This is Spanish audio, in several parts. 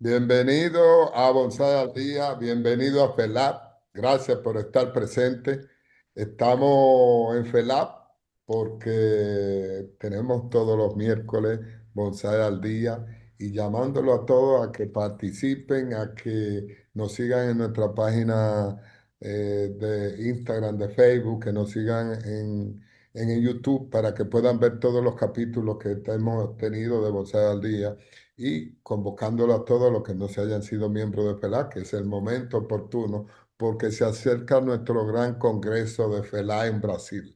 Bienvenido a Bonsai al Día, bienvenido a FELAP, gracias por estar presente. Estamos en FELAP porque tenemos todos los miércoles Bonsai al Día y llamándolo a todos a que participen, a que nos sigan en nuestra página de Instagram, de Facebook, que nos sigan en el YouTube para que puedan ver todos los capítulos que hemos tenido de Bonsai al Día y convocándolo a todos los que no se hayan sido miembros de FELA, que es el momento oportuno, porque se acerca nuestro gran congreso de FELA en Brasil.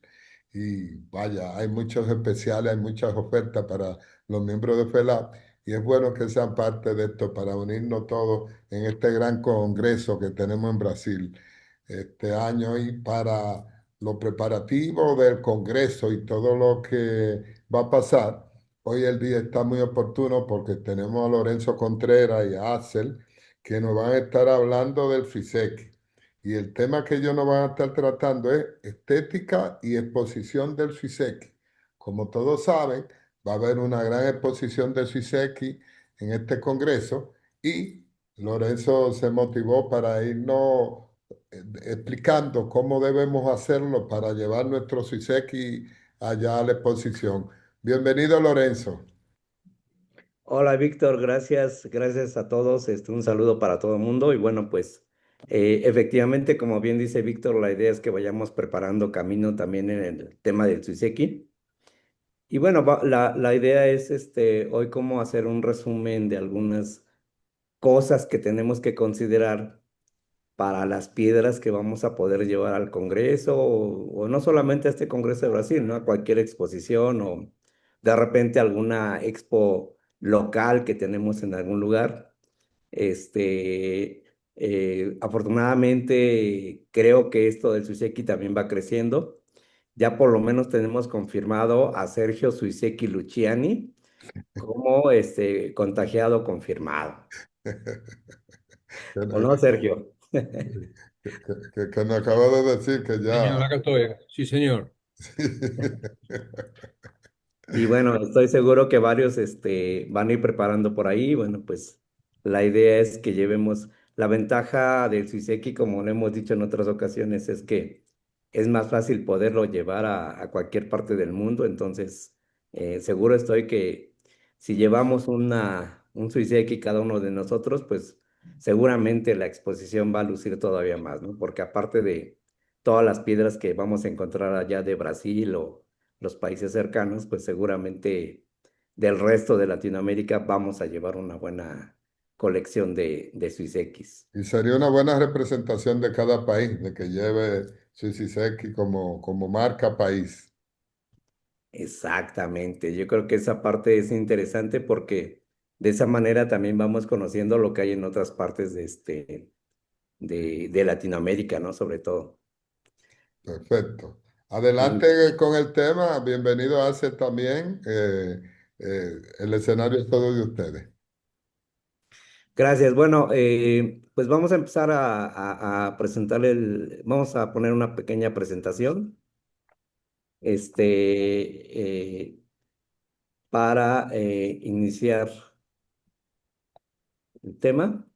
Y vaya, hay muchos especiales, hay muchas ofertas para los miembros de FELA, y es bueno que sean parte de esto para unirnos todos en este gran congreso que tenemos en Brasil este año y para los preparativos del congreso y todo lo que va a pasar. Hoy el día está muy oportuno porque tenemos a Lorenzo Contreras y a Axel que nos van a estar hablando del FISEC. Y el tema que ellos nos van a estar tratando es estética y exposición del FISEC. Como todos saben, va a haber una gran exposición del FISEC en este congreso y Lorenzo se motivó para irnos explicando cómo debemos hacerlo para llevar nuestro FISEC allá a la exposición. Bienvenido, Lorenzo. Hola Víctor, gracias a todos, un saludo para todo el mundo y bueno, pues efectivamente, como bien dice Víctor, la idea es que vayamos preparando camino también en el tema del Suiseki. Y bueno, la idea es hoy cómo hacer un resumen de algunas cosas que tenemos que considerar para las piedras que vamos a poder llevar al Congreso o no solamente a este Congreso de Brasil, ¿no? A cualquier exposición o de repente alguna expo local que tenemos en algún lugar. Afortunadamente creo que esto del Suiseki también va creciendo. Ya por lo menos tenemos confirmado a Sergio Suiseki Luciani como contagiado confirmado. Que, ¿O no, Sergio? que me acaba de decir que Señor, ya. acá estoy. Sí, señor. Y bueno, estoy seguro que varios van a ir preparando por ahí. Bueno, pues la idea es que llevemos la ventaja del Suiseki, como lo hemos dicho en otras ocasiones, es que es más fácil poderlo llevar a cualquier parte del mundo. Entonces, seguro estoy que si llevamos un Suiseki cada uno de nosotros, pues seguramente la exposición va a lucir todavía más, ¿no? Porque aparte de todas las piedras que vamos a encontrar allá de Brasil o los países cercanos, pues seguramente del resto de Latinoamérica vamos a llevar una buena colección de Suisekis. Y sería una buena representación de cada país, de que lleve Siseki como marca país. Exactamente, yo creo que esa parte es interesante porque de esa manera también vamos conociendo lo que hay en otras partes de Latinoamérica, ¿no? Sobre todo. Perfecto. Mm. Adelante con el tema. Bienvenido a hacer también. El escenario es todo de ustedes. Gracias. Bueno, pues vamos a empezar a presentarle vamos a poner una pequeña presentación. Eh, para iniciar el tema.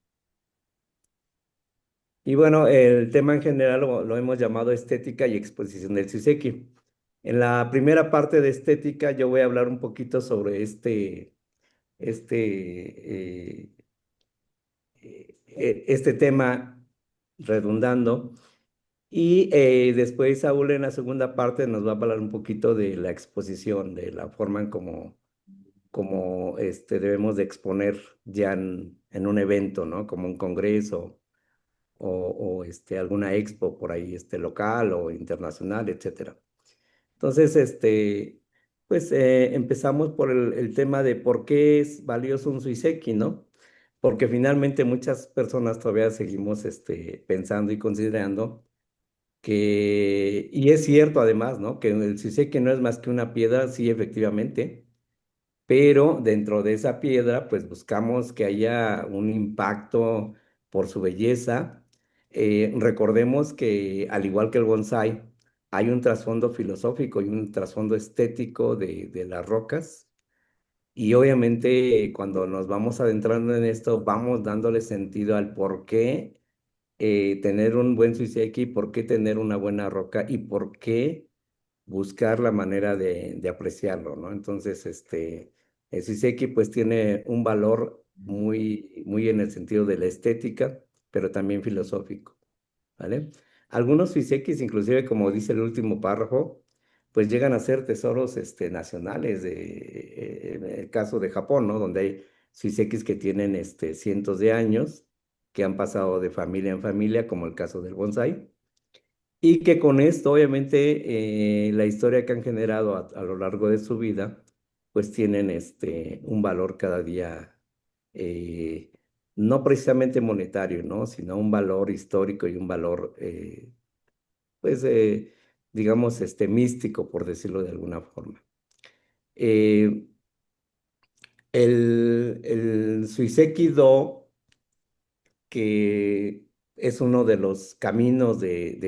Y bueno, el tema en general lo hemos llamado estética y exposición del Siseki. En la primera parte de estética yo voy a hablar un poquito sobre este tema redundando. Y después Saúl en la segunda parte nos va a hablar un poquito de la exposición, de la forma en cómo debemos de exponer ya en un evento, ¿no? Como un congreso o alguna expo por ahí, local o internacional, etcétera. Entonces, pues empezamos por el tema de por qué es valioso un Suiseki, ¿no? Porque finalmente muchas personas todavía seguimos pensando y considerando y es cierto además, ¿no? Que el Suiseki no es más que una piedra, sí, efectivamente, pero dentro de esa piedra, pues buscamos que haya un impacto por su belleza. Recordemos que, al igual que el bonsái, hay un trasfondo filosófico y un trasfondo estético de las rocas. Y obviamente cuando nos vamos adentrando en esto, vamos dándole sentido al por qué tener un buen Suiseki, por qué tener una buena roca y por qué buscar la manera de apreciarlo, ¿no? Entonces, el Suiseki pues tiene un valor muy, muy en el sentido de la estética, pero también filosófico. ¿Vale? Algunos suisekis, inclusive como dice el último párrafo, pues llegan a ser tesoros nacionales, en el caso de Japón, ¿no? Donde hay suisekis que tienen cientos de años, que han pasado de familia en familia, como el caso del bonsai, y que con esto, obviamente, la historia que han generado a lo largo de su vida, pues tienen un valor cada día, eh, no precisamente monetario, ¿no? Sino un valor histórico y un valor, pues, digamos, místico, por decirlo de alguna forma. Eh, el Suiseki Do, que es uno de los caminos de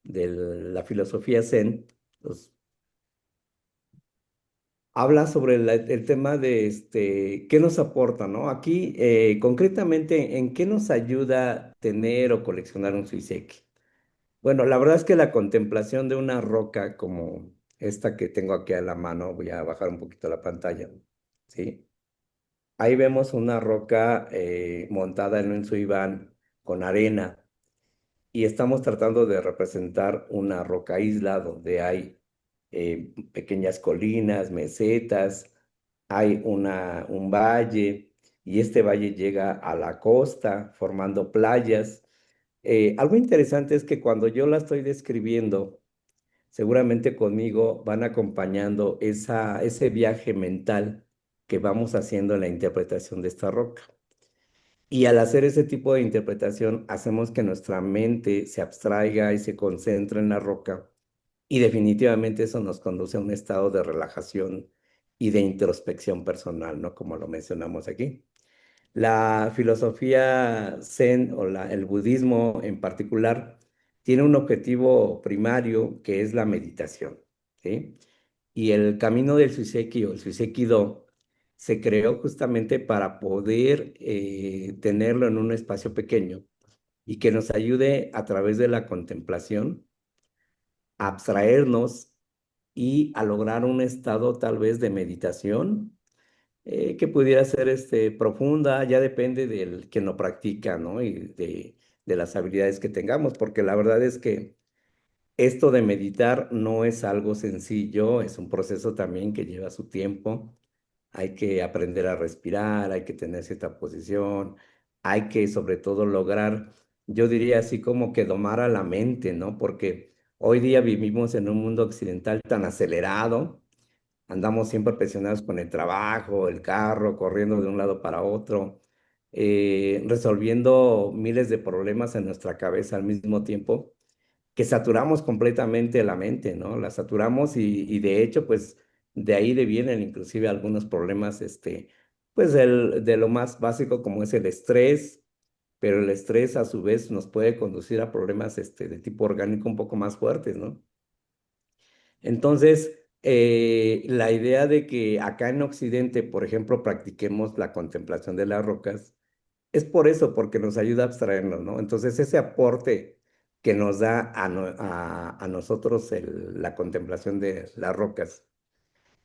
la filosofía Zen, pues, habla sobre el tema de qué nos aporta, ¿no? Aquí, concretamente, ¿en qué nos ayuda tener o coleccionar un suiseki? Bueno, la verdad es que la contemplación de una roca como esta que tengo aquí a la mano, voy a bajar un poquito la pantalla, ¿sí? Ahí vemos una roca montada en un suiván con arena y estamos tratando de representar una roca isla donde hay pequeñas colinas, mesetas, hay un valle y este valle llega a la costa formando playas. Algo interesante es que cuando yo la estoy describiendo, seguramente conmigo van acompañando ese viaje mental que vamos haciendo en la interpretación de esta roca. Y al hacer ese tipo de interpretación, hacemos que nuestra mente se abstraiga y se concentre en la roca. Y definitivamente eso nos conduce a un estado de relajación y de introspección personal, ¿no? Como lo mencionamos aquí. La filosofía Zen o el budismo en particular tiene un objetivo primario que es la meditación, ¿sí? Y el camino del Suiseki o el Suiseki-do se creó justamente para poder tenerlo en un espacio pequeño y que nos ayude a través de la contemplación a abstraernos y a lograr un estado tal vez de meditación que pudiera ser profunda, ya depende del que lo practica, ¿no? Y de las habilidades que tengamos, porque la verdad es que esto de meditar no es algo sencillo, es un proceso también que lleva su tiempo. Hay que aprender a respirar, hay que tener cierta posición, hay que sobre todo lograr, yo diría así como que domar a la mente, ¿no? Porque hoy día vivimos en un mundo occidental tan acelerado. Andamos siempre presionados con el trabajo, el carro, corriendo de un lado para otro, resolviendo miles de problemas en nuestra cabeza al mismo tiempo, que saturamos completamente la mente, ¿no? La saturamos y de hecho, pues de ahí devienen inclusive algunos problemas, pues de lo más básico como es el estrés, pero el estrés a su vez nos puede conducir a problemas, de tipo orgánico un poco más fuertes, ¿no? Entonces, la idea de que acá en Occidente, por ejemplo, practiquemos la contemplación de las rocas, es por eso, porque nos ayuda a abstraernos, ¿no? Entonces, ese aporte que nos da a nosotros la contemplación de las rocas,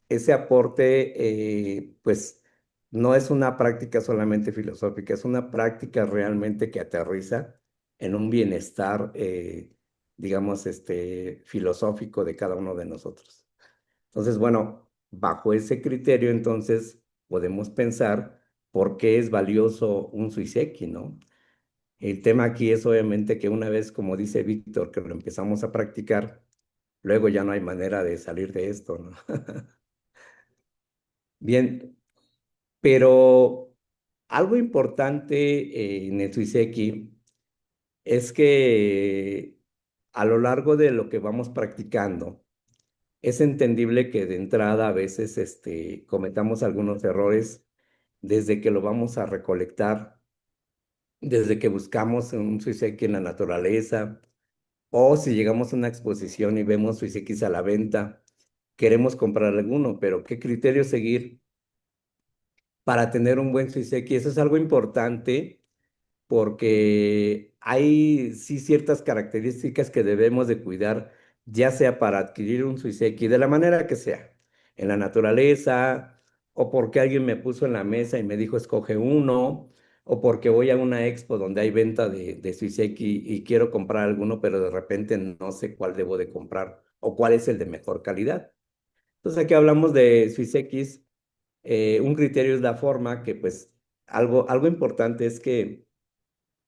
ese aporte, pues, no es una práctica solamente filosófica, es una práctica realmente que aterriza en un bienestar, digamos, filosófico de cada uno de nosotros. Entonces, bueno, bajo ese criterio, entonces, podemos pensar por qué es valioso un suiseki, ¿no? El tema aquí es obviamente que una vez, como dice Víctor, que lo empezamos a practicar, luego ya no hay manera de salir de esto, ¿no? Bien, pero algo importante en el suiseki es que a lo largo de lo que vamos practicando, es entendible que de entrada a veces cometamos algunos errores desde que lo vamos a recolectar, desde que buscamos un suiseki en la naturaleza, o si llegamos a una exposición y vemos suisekis a la venta, queremos comprar alguno, pero ¿qué criterio seguir para tener un buen Suiseki? Eso es algo importante porque hay sí ciertas características que debemos de cuidar, ya sea para adquirir un Suiseki, de la manera que sea, en la naturaleza, o porque alguien me puso en la mesa y me dijo escoge uno, o porque voy a una expo donde hay venta de Suiseki y quiero comprar alguno, pero de repente no sé cuál debo de comprar o cuál es el de mejor calidad. Entonces aquí hablamos de Suisekis, un criterio es la forma, que pues algo importante es que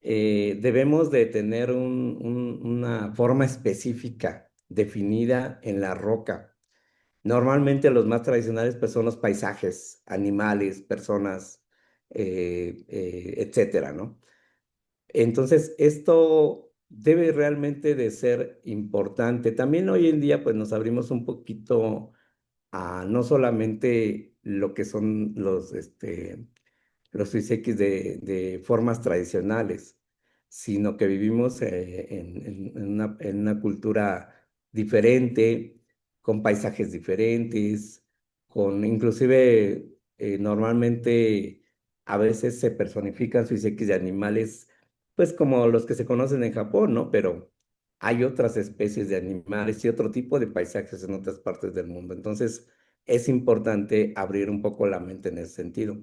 debemos de tener una forma específica definida en la roca. Normalmente los más tradicionales pues son los paisajes, animales, personas, etcétera, ¿no? Entonces esto debe realmente de ser importante. También hoy en día pues nos abrimos un poquito a no solamente lo que son los suisekis de formas tradicionales, sino que vivimos en una cultura diferente, con paisajes diferentes, con inclusive normalmente a veces se personifican suisekis de animales, pues como los que se conocen en Japón, ¿no? Pero hay otras especies de animales y otro tipo de paisajes en otras partes del mundo. Entonces, es importante abrir un poco la mente en ese sentido.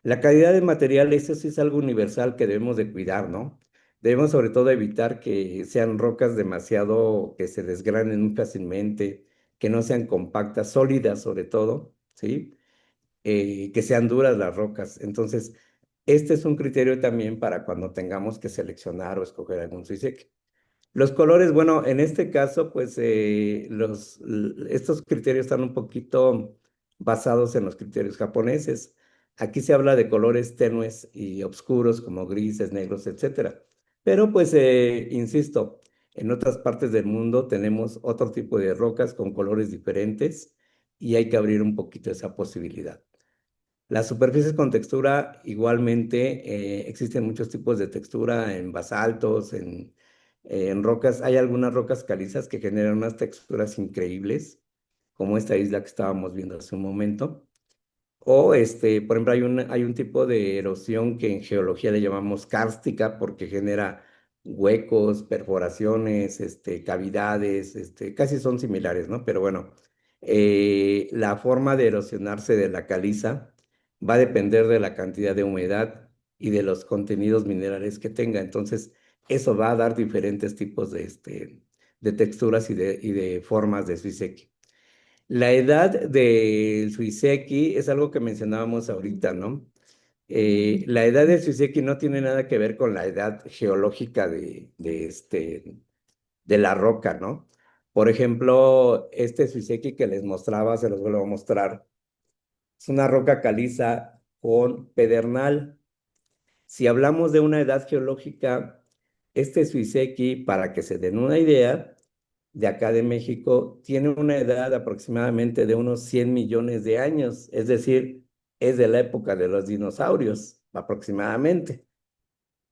La calidad de material, eso sí es algo universal que debemos de cuidar, ¿no? Debemos sobre todo evitar que sean rocas demasiado, que se desgranen muy fácilmente, que no sean compactas, sólidas sobre todo, ¿sí? Que sean duras las rocas. Entonces, este es un criterio también para cuando tengamos que seleccionar o escoger algún suisek. Los colores, bueno, en este caso, pues estos criterios están un poquito basados en los criterios japoneses. Aquí se habla de colores tenues y oscuros como grises, negros, etcétera. Pero pues, insisto, en otras partes del mundo tenemos otro tipo de rocas con colores diferentes y hay que abrir un poquito esa posibilidad. Las superficies con textura, igualmente, existen muchos tipos de textura en basaltos, en rocas. Hay algunas rocas calizas que generan unas texturas increíbles, como esta isla que estábamos viendo hace un momento. O, por ejemplo, hay un tipo de erosión que en geología le llamamos kárstica porque genera huecos, perforaciones, cavidades, casi son similares, ¿no? Pero bueno, la forma de erosionarse de la caliza va a depender de la cantidad de humedad y de los contenidos minerales que tenga. Entonces, eso va a dar diferentes tipos de texturas y de formas de suiseki. La edad del Suiseki es algo que mencionábamos ahorita, ¿no? La edad del Suiseki no tiene nada que ver con la edad geológica de la roca, ¿no? Por ejemplo, este Suiseki que les mostraba, se los vuelvo a mostrar, es una roca caliza con pedernal. Si hablamos de una edad geológica, este Suiseki, para que se den una idea, de acá de México, tiene una edad aproximadamente de unos 100 millones de años, es decir, es de la época de los dinosaurios, aproximadamente.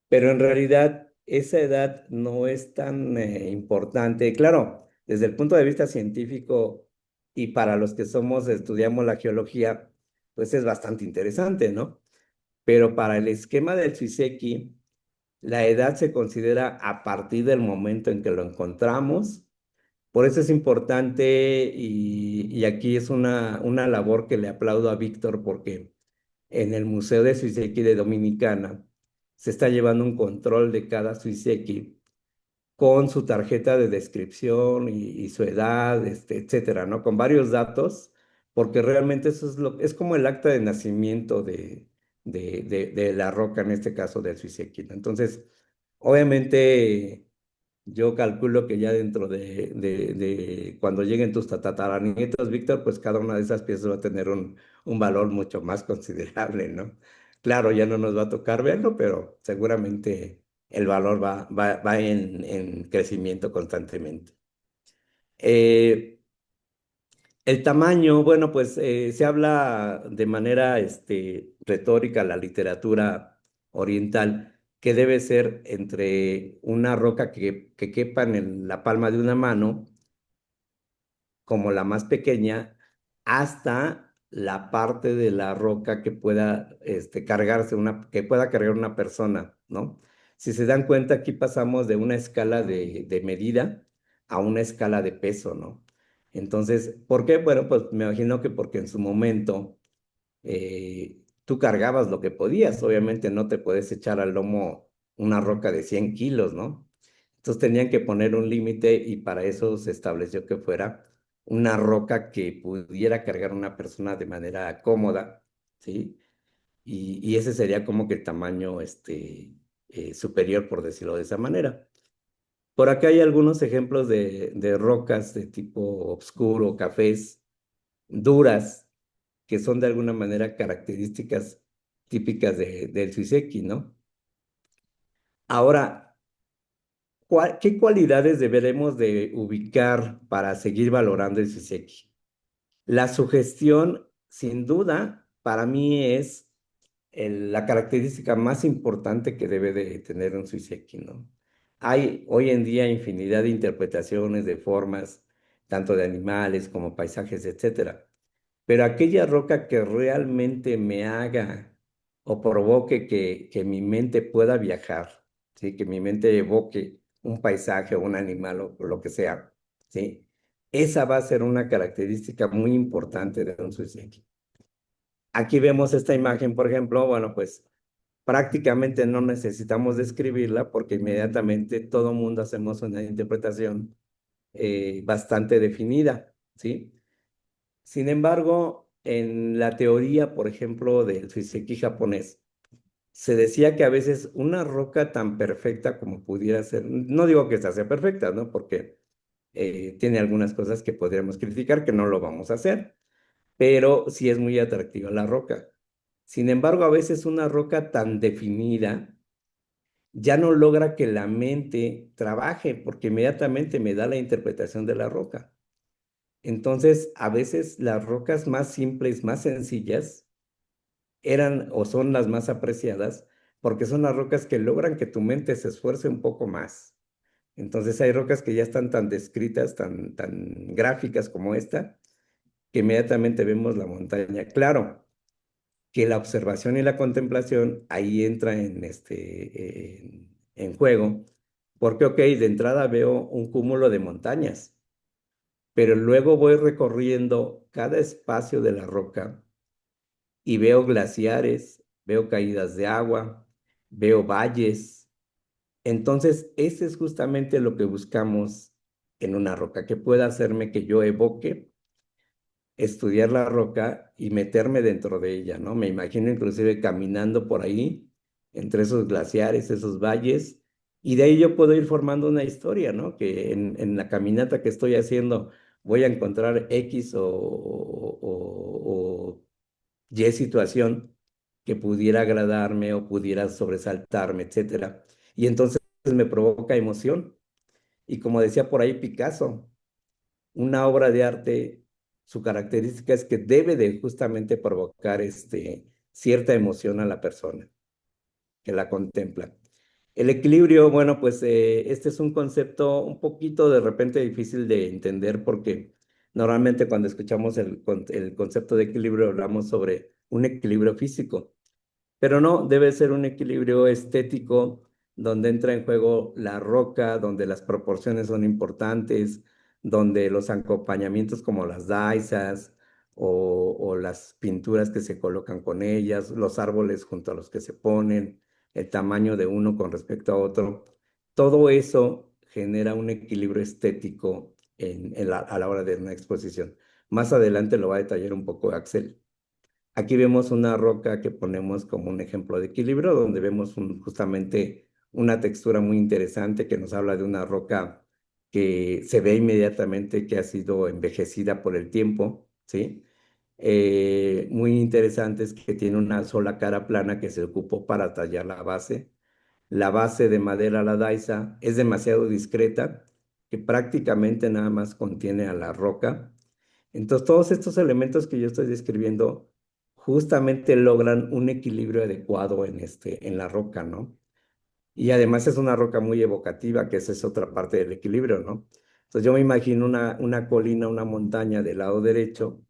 Pero en realidad esa edad no es tan importante. Claro, desde el punto de vista científico y para los que estudiamos la geología, pues es bastante interesante, ¿no? Pero para el esquema del Suiseki, la edad se considera a partir del momento en que lo encontramos. Por eso es importante y aquí es una labor que le aplaudo a Víctor porque en el Museo de Suiseki de Dominicana se está llevando un control de cada Suiseki con su tarjeta de descripción y su edad, etcétera, ¿no? Con varios datos, porque realmente eso es como el acta de nacimiento de la roca, en este caso del Suiseki, ¿no? Entonces, obviamente, yo calculo que ya dentro de cuando lleguen tus tataranietos, Víctor, pues cada una de esas piezas va a tener un valor mucho más considerable, ¿no? Claro, ya no nos va a tocar verlo, pero seguramente el valor va en crecimiento constantemente. Eh, el tamaño, bueno, pues se habla de manera retórica la literatura oriental que debe ser entre una roca que quepa en la palma de una mano como la más pequeña hasta la parte de la roca que pueda cargarse que pueda cargar una persona, ¿no? Si se dan cuenta, aquí pasamos de una escala de medida a una escala de peso, ¿no? Entonces, ¿por qué? Bueno, pues me imagino que porque en su momento tú cargabas lo que podías, obviamente no te puedes echar al lomo una roca de 100 kilos, ¿no? Entonces tenían que poner un límite y para eso se estableció que fuera una roca que pudiera cargar una persona de manera cómoda, ¿sí? Y ese sería como que el tamaño superior, por decirlo de esa manera. Por acá hay algunos ejemplos de rocas de tipo oscuro, cafés, duras, que son de alguna manera características típicas del Suiseki, ¿no? Ahora, ¿qué cualidades deberemos de ubicar para seguir valorando el Suiseki? La sugestión, sin duda, para mí es la característica más importante que debe de tener un Suiseki, ¿no? Hay hoy en día infinidad de interpretaciones, de formas, tanto de animales como paisajes, etcétera. Pero aquella roca que realmente me haga o provoque que mi mente pueda viajar, ¿sí? Que mi mente evoque un paisaje o un animal o lo que sea, ¿sí? Esa va a ser una característica muy importante de un suiseki. Aquí vemos esta imagen, por ejemplo, bueno, pues prácticamente no necesitamos describirla porque inmediatamente todo mundo hacemos una interpretación bastante definida, ¿sí? Sin embargo, en la teoría, por ejemplo, del Suiseki japonés, se decía que a veces una roca tan perfecta como pudiera ser, no digo que esta sea perfecta, ¿no? Porque tiene algunas cosas que podríamos criticar, que no lo vamos a hacer, pero sí es muy atractiva la roca. Sin embargo, a veces una roca tan definida ya no logra que la mente trabaje, porque inmediatamente me da la interpretación de la roca. Entonces, a veces las rocas más simples, más sencillas, eran o son las más apreciadas porque son las rocas que logran que tu mente se esfuerce un poco más. Entonces hay rocas que ya están tan descritas, tan gráficas como esta, que inmediatamente vemos la montaña. Claro que la observación y la contemplación ahí entra en juego, porque, ok, de entrada veo un cúmulo de montañas, pero luego voy recorriendo cada espacio de la roca y veo glaciares, veo caídas de agua, veo valles. Entonces, ese es justamente lo que buscamos en una roca, que pueda hacerme que yo evoque estudiar la roca y meterme dentro de ella, ¿no? Me imagino inclusive caminando por ahí, entre esos glaciares, esos valles, y de ahí yo puedo ir formando una historia, ¿no? Que en la caminata que estoy haciendo voy a encontrar X o Y situación que pudiera agradarme o pudiera sobresaltarme, etcétera. Y entonces me provoca emoción. Y como decía por ahí Picasso, una obra de arte, su característica es que debe de justamente provocar cierta emoción a la persona que la contempla. El equilibrio, bueno, pues este es un concepto un poquito de repente difícil de entender porque normalmente cuando escuchamos el concepto de equilibrio hablamos sobre un equilibrio físico, pero no, debe ser un equilibrio estético donde entra en juego la roca, donde las proporciones son importantes, donde los acompañamientos como las daisas o las pinturas que se colocan con ellas, los árboles junto a los que se ponen, el tamaño de uno con respecto a otro, todo eso genera un equilibrio estético a la hora de una exposición. Más adelante lo va a detallar un poco Axel. Aquí vemos una roca que ponemos como un ejemplo de equilibrio, donde vemos justamente una textura muy interesante que nos habla de una roca que se ve inmediatamente que ha sido envejecida por el tiempo, ¿sí? Muy interesante es que tiene una sola cara plana que se ocupó para tallar la base. La base de madera, la daisa, es demasiado discreta, que prácticamente nada más contiene a la roca. Entonces, todos estos elementos que yo estoy describiendo justamente logran un equilibrio adecuado en la roca, ¿no? Y además es una roca muy evocativa, que esa es otra parte del equilibrio, ¿no? Entonces yo me imagino una colina, una montaña del lado derecho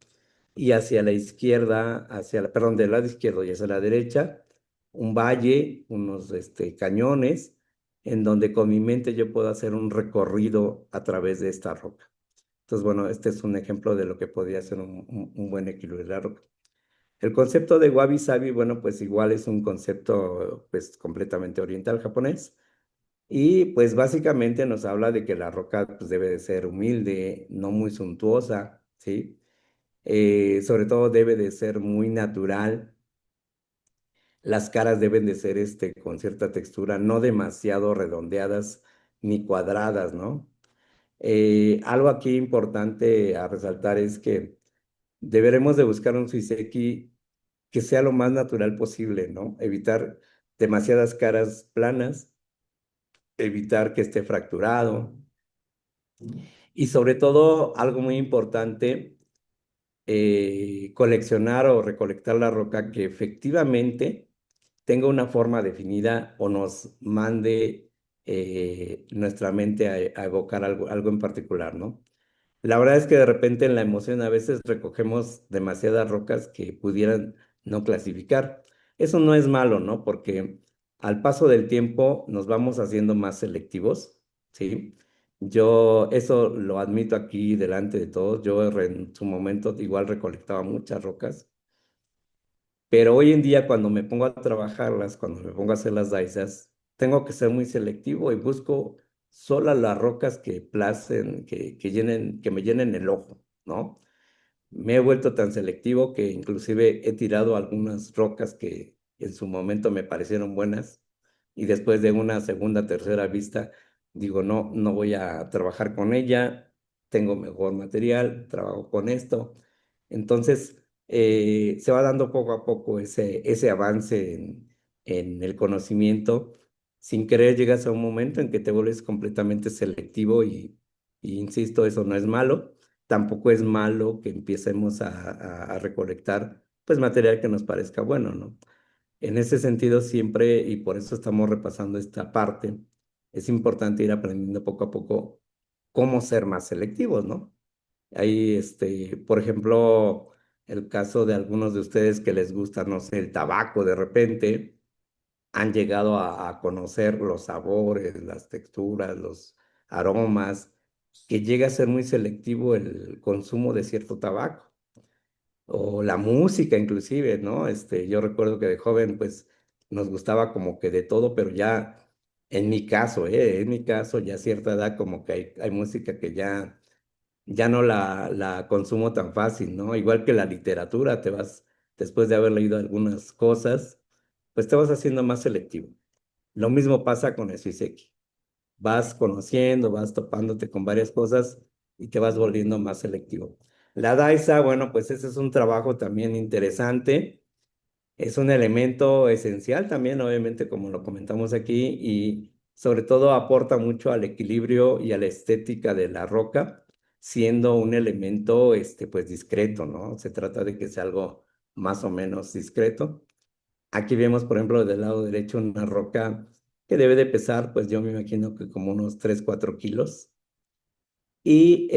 y hacia la izquierda, perdón, del lado izquierdo y hacia la derecha, un valle, unos cañones, en donde con mi mente yo puedo hacer un recorrido a través de esta roca. Entonces, bueno, este es un ejemplo de lo que podría ser un buen equilibrio de la roca. El concepto de wabi sabi, bueno, pues igual es un concepto pues completamente oriental japonés y pues básicamente nos habla de que la roca pues debe de ser humilde, no muy suntuosa, ¿sí? Sobre todo debe de ser muy natural. Las caras deben de ser con cierta textura, no demasiado redondeadas ni cuadradas, ¿no? Algo aquí importante a resaltar es que deberemos de buscar un suiseki que sea lo más natural posible, ¿no? Evitar demasiadas caras planas, evitar que esté fracturado y sobre todo algo muy importante, coleccionar o recolectar la roca que efectivamente tenga una forma definida o nos mande nuestra mente a evocar algo en particular, ¿no? La verdad es que de repente en la emoción a veces recogemos demasiadas rocas que pudieran no clasificar. Eso no es malo, ¿no? Porque al paso del tiempo nos vamos haciendo más selectivos, ¿sí? Yo eso lo admito aquí delante de todos. Yo en su momento igual recolectaba muchas rocas, pero hoy en día cuando me pongo a trabajarlas, cuando me pongo a hacer las daisas, tengo que ser muy selectivo y busco solo las rocas que placen, que me llenen el ojo, ¿no? Me he vuelto tan selectivo que inclusive he tirado algunas rocas que en su momento me parecieron buenas y después de una segunda, tercera vista, digo, no, no voy a trabajar con ella, tengo mejor material, trabajo con esto. Entonces, se va dando poco a poco ese avance en el conocimiento. Sin querer llegas a un momento en que te vuelves completamente selectivo y insisto, eso no es malo. Tampoco es malo que empecemos a recolectar pues material que nos parezca bueno, ¿no? En ese sentido siempre, y por eso estamos repasando esta parte, es importante ir aprendiendo poco a poco cómo ser más selectivos, ¿no? Hay, por ejemplo, el caso de algunos de ustedes que les gusta, no sé, el tabaco de repente, han llegado a conocer los sabores, las texturas, los aromas, que llega a ser muy selectivo el consumo de cierto tabaco o la música inclusive, ¿no? Yo recuerdo que de joven pues nos gustaba como que de todo, pero ya en mi caso ya a cierta edad como que hay música que ya no la consumo tan fácil, ¿no? Igual que la literatura, después de haber leído algunas cosas, pues te vas haciendo más selectivo. Lo mismo pasa con el Suiseki. Vas conociendo, vas topándote con varias cosas y te vas volviendo más selectivo. La Daisa, bueno, pues ese es un trabajo también interesante. Es un elemento esencial también, obviamente, como lo comentamos aquí, y sobre todo aporta mucho al equilibrio y a la estética de la roca, siendo un elemento, pues discreto, ¿no? Se trata de que sea algo más o menos discreto. Aquí vemos, por ejemplo, del lado derecho una roca que debe de pesar, pues yo me imagino que como unos 3 4 kilos. Y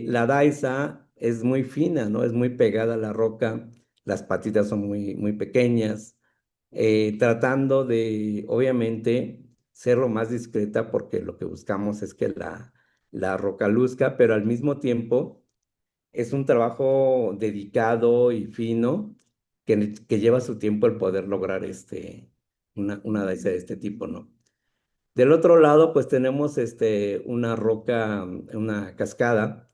la daisa es muy fina, ¿no? Es muy pegada a la roca, las patitas son muy pequeñas, tratando de, obviamente, ser lo más discreta porque lo que buscamos es que la roca luzca, pero al mismo tiempo es un trabajo dedicado y fino que lleva su tiempo el poder lograr una daisa de este tipo, ¿no? Del otro lado, pues tenemos una roca, una cascada.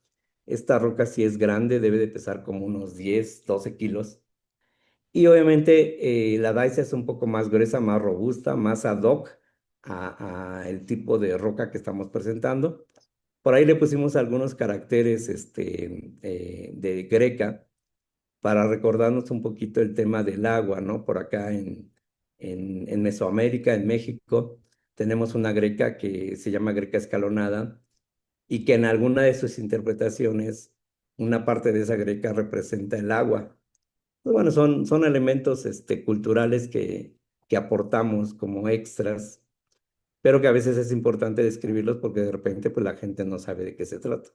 Esta roca sí es grande, debe de pesar como unos 10 12 kilos. Y obviamente la daisa es un poco más gruesa, más robusta, más ad hoc a el tipo de roca que estamos presentando. Por ahí le pusimos algunos caracteres de greca para recordarnos un poquito el tema del agua, ¿no? Por acá en Mesoamérica, en México, tenemos una greca que se llama greca escalonada y que en alguna de sus interpretaciones, una parte de esa greca representa el agua. Pues bueno, son elementos culturales que aportamos como extras pero que a veces es importante describirlos porque de repente pues la gente no sabe de qué se trata.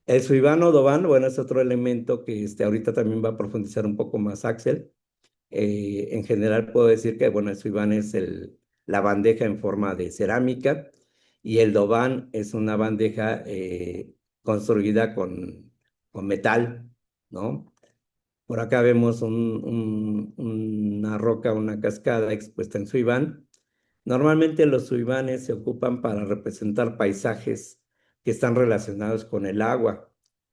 El suivano o doban, bueno, es otro elemento que ahorita también va a profundizar un poco más Axel. En general puedo decir que, bueno, el suiván es la bandeja en forma de cerámica y el dobán es una bandeja construida con metal, ¿no? Por acá vemos una roca, una cascada expuesta en suiván. Normalmente los suivanes se ocupan para representar paisajes que están relacionados con el agua,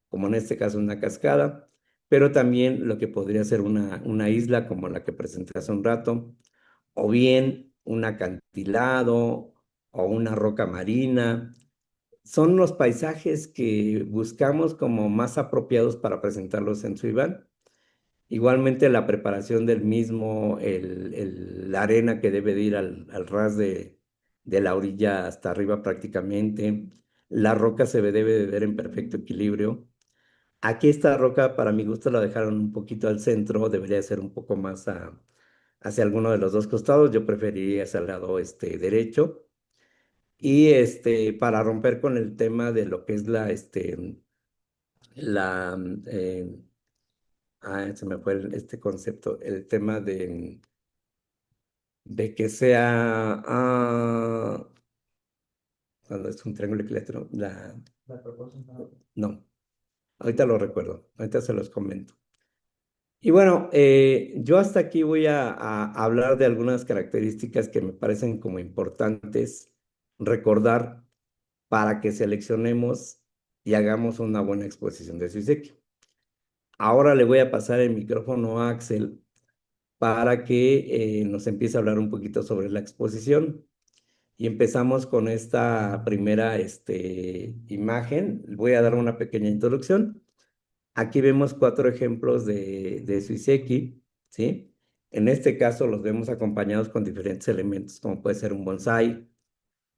como en este caso una cascada, pero también lo que podría ser una isla como la que presenté hace un rato, o bien un acantilado o una roca marina. Son los paisajes que buscamos como más apropiados para presentarlos en suiván. Igualmente la preparación del mismo, la arena que debe de ir al ras de la orilla hasta arriba prácticamente. La roca debe de ver en perfecto equilibrio. Aquí esta roca, para mi gusto, la dejaron un poquito al centro, debería ser un poco más hacia alguno de los dos costados. Yo preferiría hacia el lado derecho. Y para romper con el tema de lo que es la, se me fue este concepto, el tema de que sea, cuando es un triángulo equilátero, no, ahorita lo recuerdo, ahorita se los comento. Y bueno, yo hasta aquí voy a hablar de algunas características que me parecen como importantes recordar para que seleccionemos y hagamos una buena exposición de Suiseki. Ahora le voy a pasar el micrófono a Axel para que nos empiece a hablar un poquito sobre la exposición. Y empezamos con esta primera imagen. Voy a dar una pequeña introducción. Aquí vemos 4 ejemplos de Suiseki, ¿sí? En este caso los vemos acompañados con diferentes elementos, como puede ser un bonsai,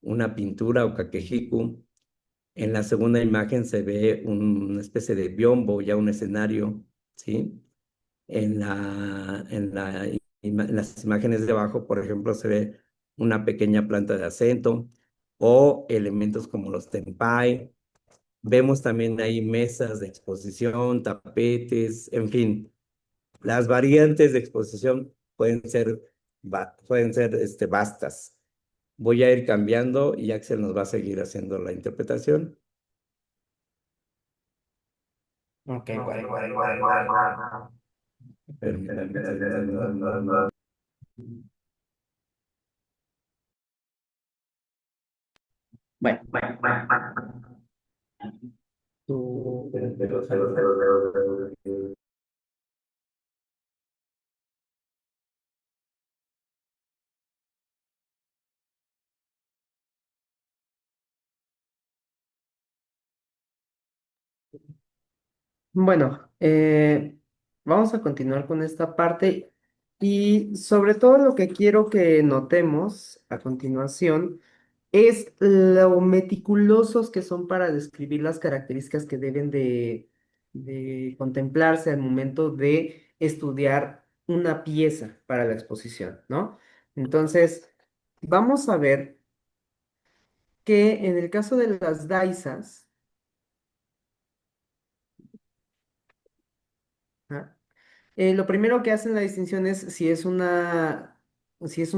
una pintura o kakehiku. En la segunda imagen se ve una especie de biombo, ya un escenario, ¿sí? En las imágenes de abajo, por ejemplo, se ve una pequeña planta de acento o elementos como los tenpai. Vemos también ahí mesas de exposición, tapetes, en fin, las variantes de exposición pueden ser vastas. Voy a ir cambiando y Axel nos va a seguir haciendo la interpretación. Ok, bueno. Permítanme un segundo. Bueno, bueno, vamos a continuar con esta parte y sobre todo lo que quiero que notemos a continuación es lo meticulosos que son para describir las características que deben de contemplarse al momento de estudiar una pieza para la exposición, ¿no? Entonces, vamos a ver que en el caso de las daisas, ¿ah? Lo primero que hacen la distinción es si es un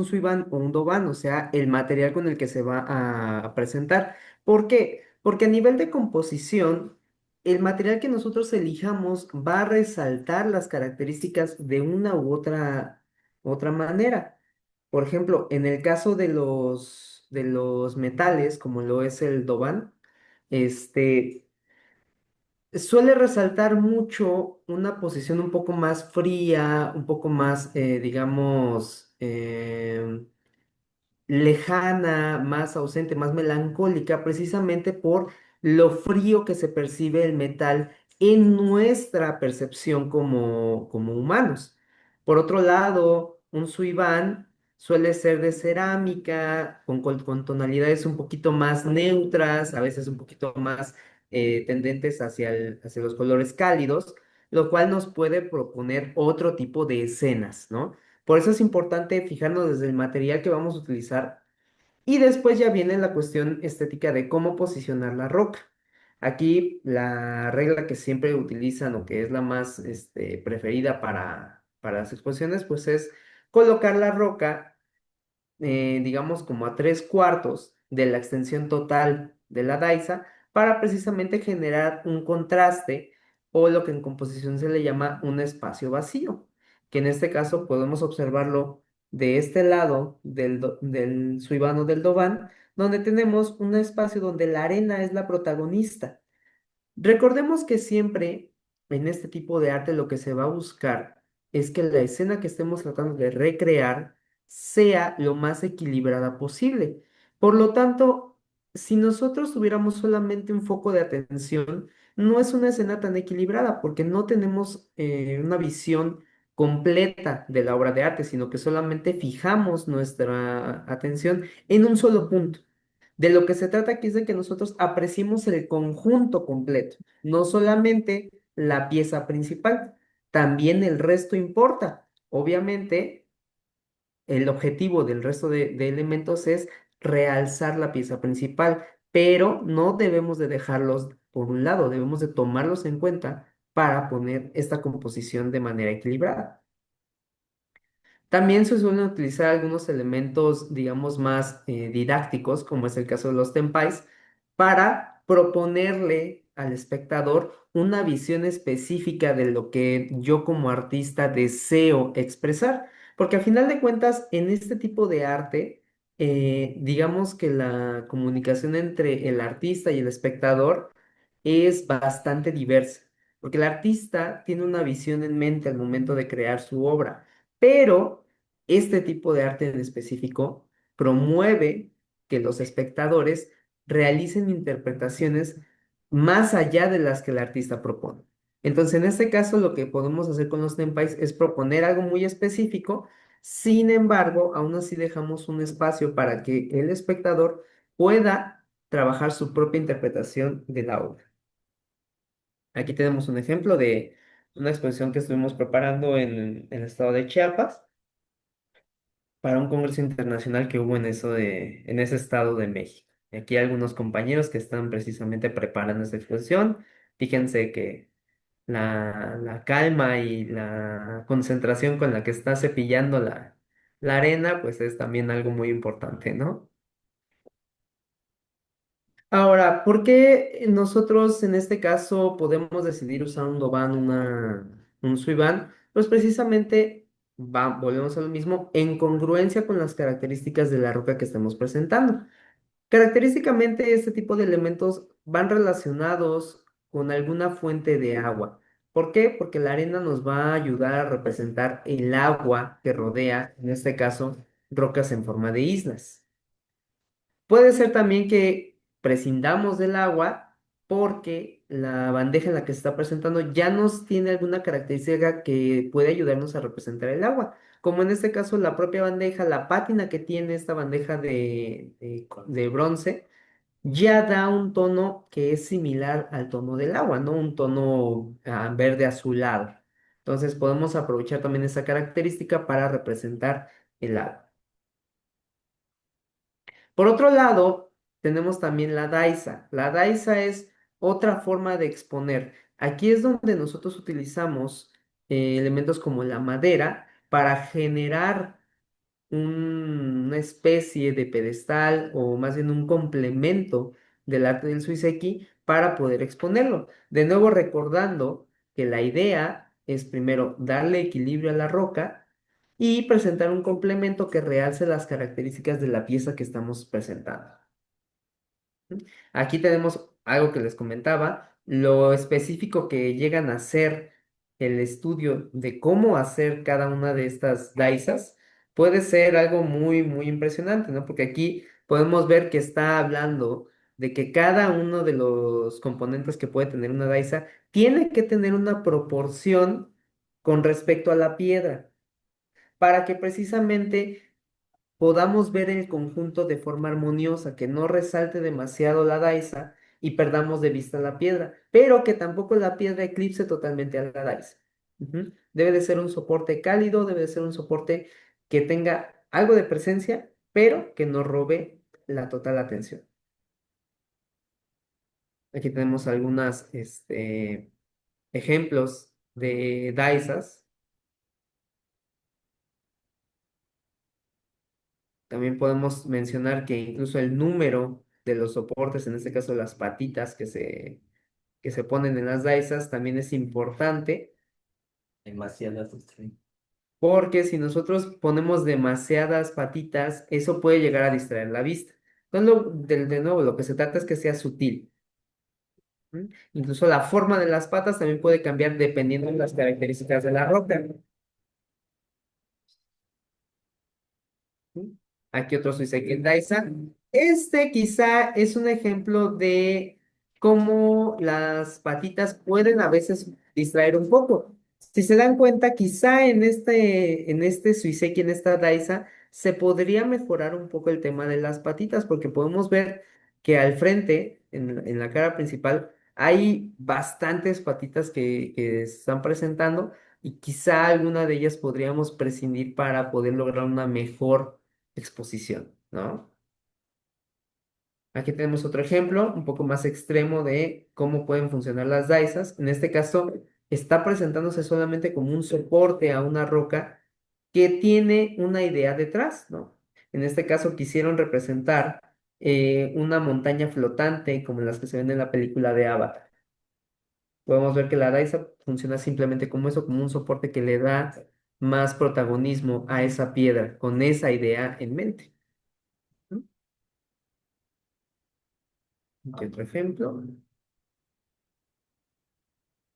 suivan o un doban, o sea, el material con el que se va a presentar. ¿Por qué? Porque a nivel de composición, el material que nosotros elijamos va a resaltar las características de una u otra manera. Por ejemplo, en el caso de los metales, como lo es el doban, este suele resaltar mucho una posición un poco más fría, un poco más, digamos, lejana, más ausente, más melancólica, precisamente por lo frío que se percibe el metal en nuestra percepción como humanos. Por otro lado, un suiván suele ser de cerámica, con tonalidades un poquito más neutras, a veces un poquito más tendentes hacia los colores cálidos, lo cual nos puede proponer otro tipo de escenas, ¿no? Por eso es importante fijarnos desde el material que vamos a utilizar Y después ya viene la cuestión estética de cómo posicionar la roca. Aquí la regla que siempre utilizan o que es la más preferida para las exposiciones, pues es colocar la roca, digamos, como a 3/4 de la extensión total de la daisa para precisamente generar un contraste o lo que en composición se le llama un espacio vacío, que en este caso podemos observarlo de este lado del suivano del Dobán, donde tenemos un espacio donde la arena es la protagonista. Recordemos que siempre en este tipo de arte lo que se va a buscar es que la escena que estemos tratando de recrear sea lo más equilibrada posible. Por lo tanto, si nosotros tuviéramos solamente un foco de atención, no es una escena tan equilibrada porque no tenemos una visión completa de la obra de arte, sino que solamente fijamos nuestra atención en un solo punto. De lo que se trata aquí es de que nosotros apreciemos el conjunto completo, no solamente la pieza principal, también el resto importa. Obviamente, el objetivo del resto de elementos es realzar la pieza principal, pero no debemos de dejarlos por un lado, debemos de tomarlos en cuenta para poner esta composición de manera equilibrada. También se suelen utilizar algunos elementos, digamos, más didácticos, como es el caso de los tempais, para proponerle al espectador una visión específica de lo que yo como artista deseo expresar. Porque a final de cuentas, en este tipo de arte, digamos que la comunicación entre el artista y el espectador es bastante diversa. Porque el artista tiene una visión en mente al momento de crear su obra, pero este tipo de arte en específico promueve que los espectadores realicen interpretaciones más allá de las que el artista propone. Entonces, en este caso, lo que podemos hacer con los tempais es proponer algo muy específico. Sin embargo, aún así dejamos un espacio para que el espectador pueda trabajar su propia interpretación de la obra. Aquí tenemos un ejemplo de una exposición que estuvimos preparando en el estado de Chiapas para un congreso internacional que hubo en ese estado de México. Y aquí hay algunos compañeros que están precisamente preparando esta exposición. Fíjense que la calma y la concentración con la que está cepillando la arena, pues es también algo muy importante, ¿no? Ahora, ¿por qué nosotros en este caso podemos decidir usar un Doban, un Suivan? Pues precisamente volvemos a lo mismo, en congruencia con las características de la roca que estamos presentando. Característicamente, este tipo de elementos van relacionados con alguna fuente de agua. ¿Por qué? Porque la arena nos va a ayudar a representar el agua que rodea, en este caso, rocas en forma de islas. Puede ser también que prescindamos del agua porque la bandeja en la que se está presentando ya nos tiene alguna característica que puede ayudarnos a representar el agua. Como en este caso la propia bandeja, la pátina que tiene esta bandeja de bronce, ya da un tono que es similar al tono del agua, ¿no? Un tono verde azulado. Entonces podemos aprovechar también esa característica para representar el agua. Por otro lado, tenemos también la daisa. La daisa es otra forma de exponer. Aquí es donde nosotros utilizamos elementos como la madera para generar una especie de pedestal o más bien un complemento del arte del Suiseki para poder exponerlo. De nuevo recordando que la idea es primero darle equilibrio a la roca y presentar un complemento que realce las características de la pieza que estamos presentando. Aquí tenemos algo que les comentaba, lo específico que llegan a ser el estudio de cómo hacer cada una de estas daisas puede ser algo muy, muy impresionante, ¿no? Porque aquí podemos ver que está hablando de que cada uno de los componentes que puede tener una daisa tiene que tener una proporción con respecto a la piedra para que precisamente podamos ver el conjunto de forma armoniosa, que no resalte demasiado la daisa y perdamos de vista la piedra, pero que tampoco la piedra eclipse totalmente a la daisa. Debe de ser un soporte cálido, debe de ser un soporte que tenga algo de presencia, pero que no robe la total atención. Aquí tenemos algunos ejemplos de daisas. También podemos mencionar que incluso el número de los soportes, en este caso las patitas que se ponen en las daisas, también es importante, Demasiadas. porque si nosotros ponemos demasiadas patitas, eso puede llegar a distraer la vista. Entonces, de nuevo, lo que se trata es que sea sutil. ¿M? Incluso la forma de las patas también puede cambiar dependiendo de las características de la roca. Aquí otro Suiseki Daisa. Este quizá es un ejemplo de cómo las patitas pueden a veces distraer un poco. Si se dan cuenta, quizá en este Suiseki, en esta Daisa, se podría mejorar un poco el tema de las patitas, porque podemos ver que al frente, en la cara principal, hay bastantes patitas que se están presentando y quizá alguna de ellas podríamos prescindir para poder lograr una mejor exposición, ¿no? Aquí tenemos otro ejemplo, un poco más extremo de cómo pueden funcionar las daisas. En este caso, está presentándose solamente como un soporte a una roca que tiene una idea detrás, ¿no? En este caso, quisieron representar una montaña flotante como las que se ven en la película de Avatar. Podemos ver que la daisa funciona simplemente como eso, como un soporte que le da más protagonismo a esa piedra, con esa idea en mente. ¿No? Aquí otro ejemplo.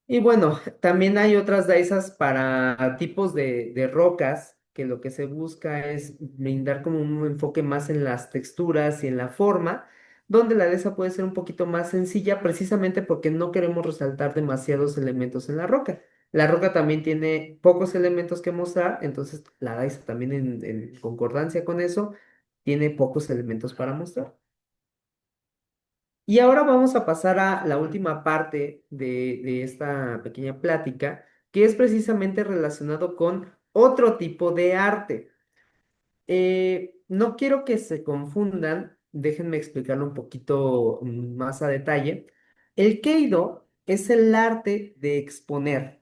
Y bueno, también hay otras daisas para tipos de rocas, que lo que se busca es brindar como un enfoque más en las texturas y en la forma, donde la daisa puede ser un poquito más sencilla, precisamente porque no queremos resaltar demasiados elementos en la roca. La roca también tiene pocos elementos que mostrar, entonces la daisa también en concordancia con eso, tiene pocos elementos para mostrar. Y ahora vamos a pasar a la última parte de esta pequeña plática, que es precisamente relacionado con otro tipo de arte. No quiero que se confundan, déjenme explicarlo un poquito más a detalle. El Keido es el arte de exponer.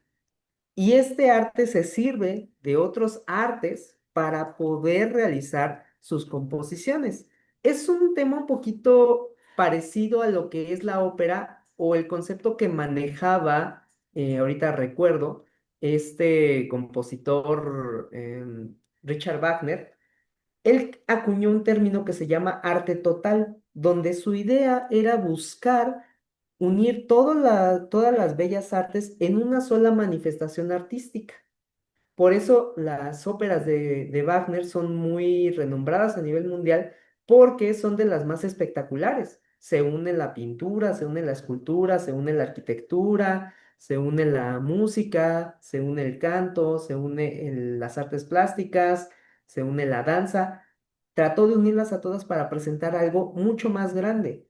Y este arte se sirve de otros artes para poder realizar sus composiciones. Es un tema un poquito parecido a lo que es la ópera o el concepto que manejaba, ahorita recuerdo, este compositor Richard Wagner. Él acuñó un término que se llama arte total, donde su idea era buscar unir todas las bellas artes en una sola manifestación artística. Por eso las óperas de Wagner son muy renombradas a nivel mundial porque son de las más espectaculares. Se une la pintura, se une la escultura, se une la arquitectura, se une la música, se une el canto, se une las artes plásticas, se une la danza. Trató de unirlas a todas para presentar algo mucho más grande.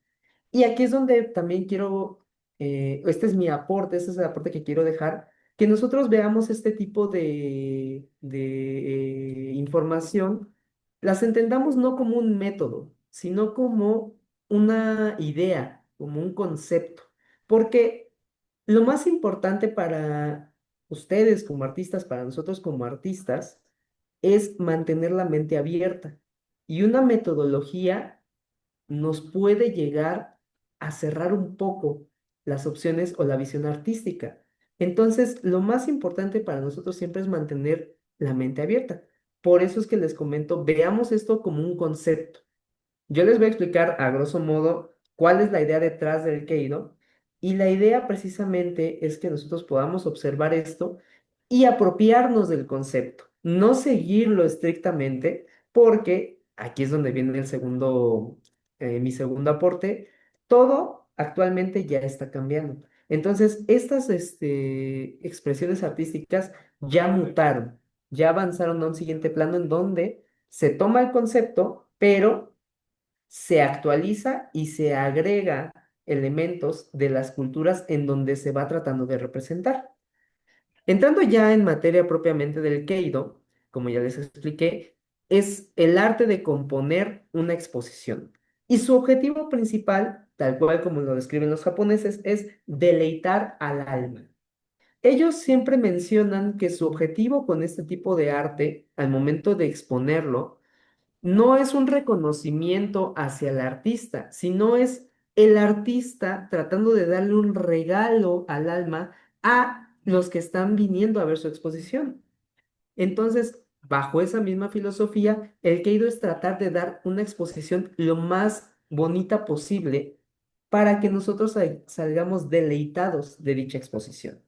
Y aquí es donde también quiero, este es mi aporte, este es el aporte que quiero dejar, que nosotros veamos este tipo de información, las entendamos no como un método, sino como una idea, como un concepto. Porque lo más importante para ustedes como artistas, para nosotros como artistas, es mantener la mente abierta. Y una metodología nos puede llegar a cerrar un poco las opciones o la visión artística. Entonces, lo más importante para nosotros siempre es mantener la mente abierta. Por eso es que les comento, veamos esto como un concepto. Yo les voy a explicar a grosso modo cuál es la idea detrás del Keido. Y la idea precisamente es que nosotros podamos observar esto y apropiarnos del concepto, no seguirlo estrictamente, porque aquí es donde viene mi segundo aporte. Todo actualmente ya está cambiando. Entonces, estas expresiones artísticas ya mutaron, ya avanzaron a un siguiente plano en donde se toma el concepto, pero se actualiza y se agrega elementos de las culturas en donde se va tratando de representar. Entrando ya en materia propiamente del Keido, como ya les expliqué, es el arte de componer una exposición. Y su objetivo principal, tal cual como lo describen los japoneses, es deleitar al alma. Ellos siempre mencionan que su objetivo con este tipo de arte, al momento de exponerlo, no es un reconocimiento hacia el artista, sino es el artista tratando de darle un regalo al alma a los que están viniendo a ver su exposición. Entonces, bajo esa misma filosofía, el Keido es tratar de dar una exposición lo más bonita posible para que nosotros salgamos deleitados de dicha exposición.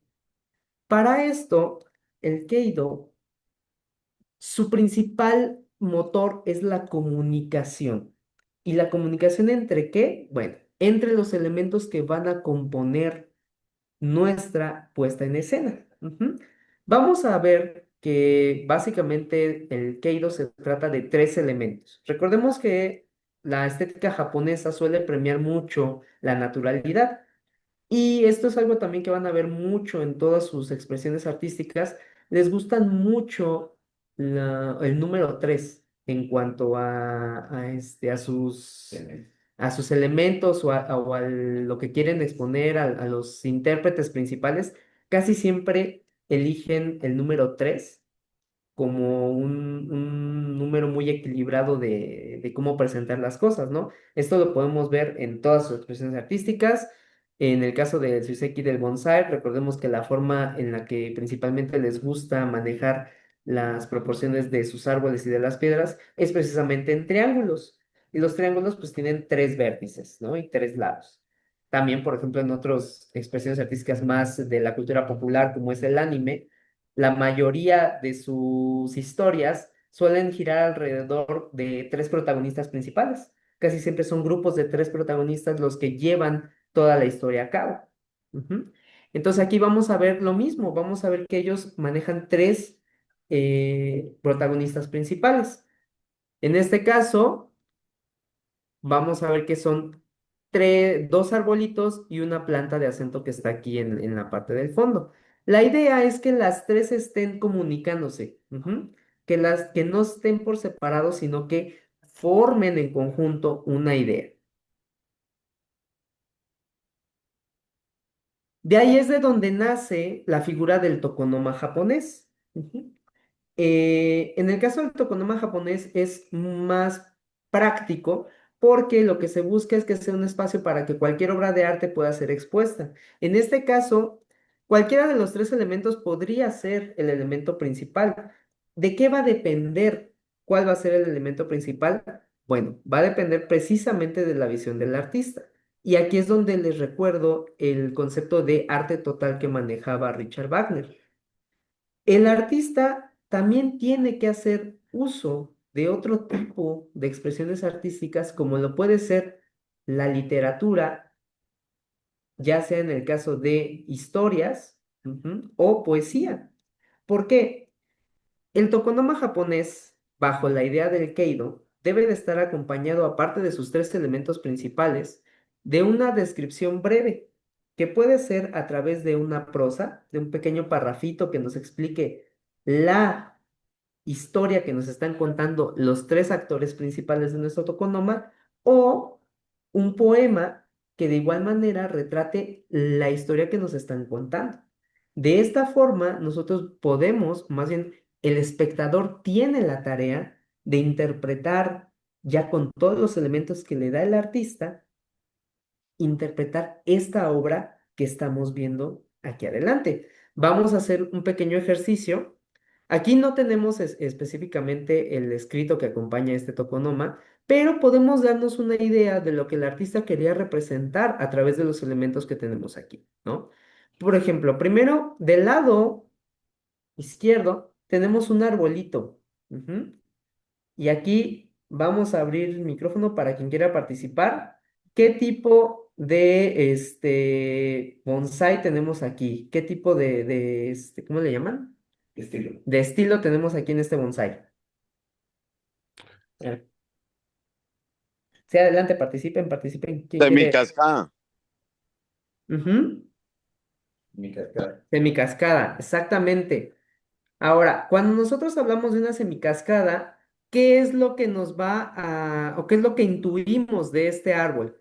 Para esto, el Keido, su principal motor es la comunicación. ¿Y la comunicación entre qué? Bueno, entre los elementos que van a componer nuestra puesta en escena. Ujú. Vamos a ver que básicamente el Keido se trata de tres elementos. Recordemos que la estética japonesa suele premiar mucho la naturalidad. Y esto es algo también que van a ver mucho en todas sus expresiones artísticas. Les gustan mucho el número 3 en cuanto a sus elementos o a lo que quieren exponer a los intérpretes principales. Casi siempre eligen el número 3 como un número muy equilibrado de cómo presentar las cosas, ¿no? Esto lo podemos ver en todas sus expresiones artísticas. En el caso del Suiseki del bonsai, recordemos que la forma en la que principalmente les gusta manejar las proporciones de sus árboles y de las piedras es precisamente en triángulos. Y los triángulos pues tienen tres vértices, ¿no? Y tres lados. También, por ejemplo, en otras expresiones artísticas más de la cultura popular, como es el anime, la mayoría de sus historias suelen girar alrededor de tres protagonistas principales. Casi siempre son grupos de tres protagonistas los que llevan toda la historia a cabo. Ujú. Entonces aquí vamos a ver lo mismo, vamos a ver que ellos manejan tres protagonistas principales. En este caso, vamos a ver que son dos arbolitos y una planta de acento que está aquí en la parte del fondo. La idea es que las tres estén comunicándose, ujú, que no estén por separado, sino que formen en conjunto una idea. De ahí es de donde nace la figura del tokonoma japonés. Ujú. En el caso del tokonoma japonés es más práctico porque lo que se busca es que sea un espacio para que cualquier obra de arte pueda ser expuesta. En este caso, cualquiera de los tres elementos podría ser el elemento principal. ¿De qué va a depender cuál va a ser el elemento principal? Bueno, va a depender precisamente de la visión del artista. Y aquí es donde les recuerdo el concepto de arte total que manejaba Richard Wagner. El artista también tiene que hacer uso de otro tipo de expresiones artísticas, como lo puede ser la literatura, ya sea en el caso de historias, ujú, o poesía. ¿Por qué? El tokonoma japonés, bajo la idea del Keido, debe de estar acompañado, aparte de sus tres elementos principales, de una descripción breve, que puede ser a través de una prosa, de un pequeño parrafito que nos explique la historia que nos están contando los tres actores principales de nuestro tokonoma, o un poema que de igual manera retrate la historia que nos están contando. De esta forma, nosotros podemos, más bien, el espectador tiene la tarea de interpretar, ya con todos los elementos que le da el artista, interpretar esta obra que estamos viendo aquí adelante. Vamos a hacer un pequeño ejercicio. Aquí no tenemos específicamente el escrito que acompaña este tokonoma, pero podemos darnos una idea de lo que el artista quería representar a través de los elementos que tenemos aquí, ¿no? Por ejemplo, primero, del lado izquierdo tenemos un arbolito. Ujú. Y aquí vamos a abrir el micrófono para quien quiera participar. ¿Qué tipo de bonsai tenemos aquí? ¿Qué tipo ¿cómo le llaman? Estilo. De estilo tenemos aquí en este bonsai. A ver, sí, adelante, participen, participen. ¿Quién quiere? Semicascada. Ujú. Semicascada. Semicascada, exactamente. Ahora, cuando nosotros hablamos de una semicascada, ¿qué es lo que nos va o qué es lo que intuimos de este árbol?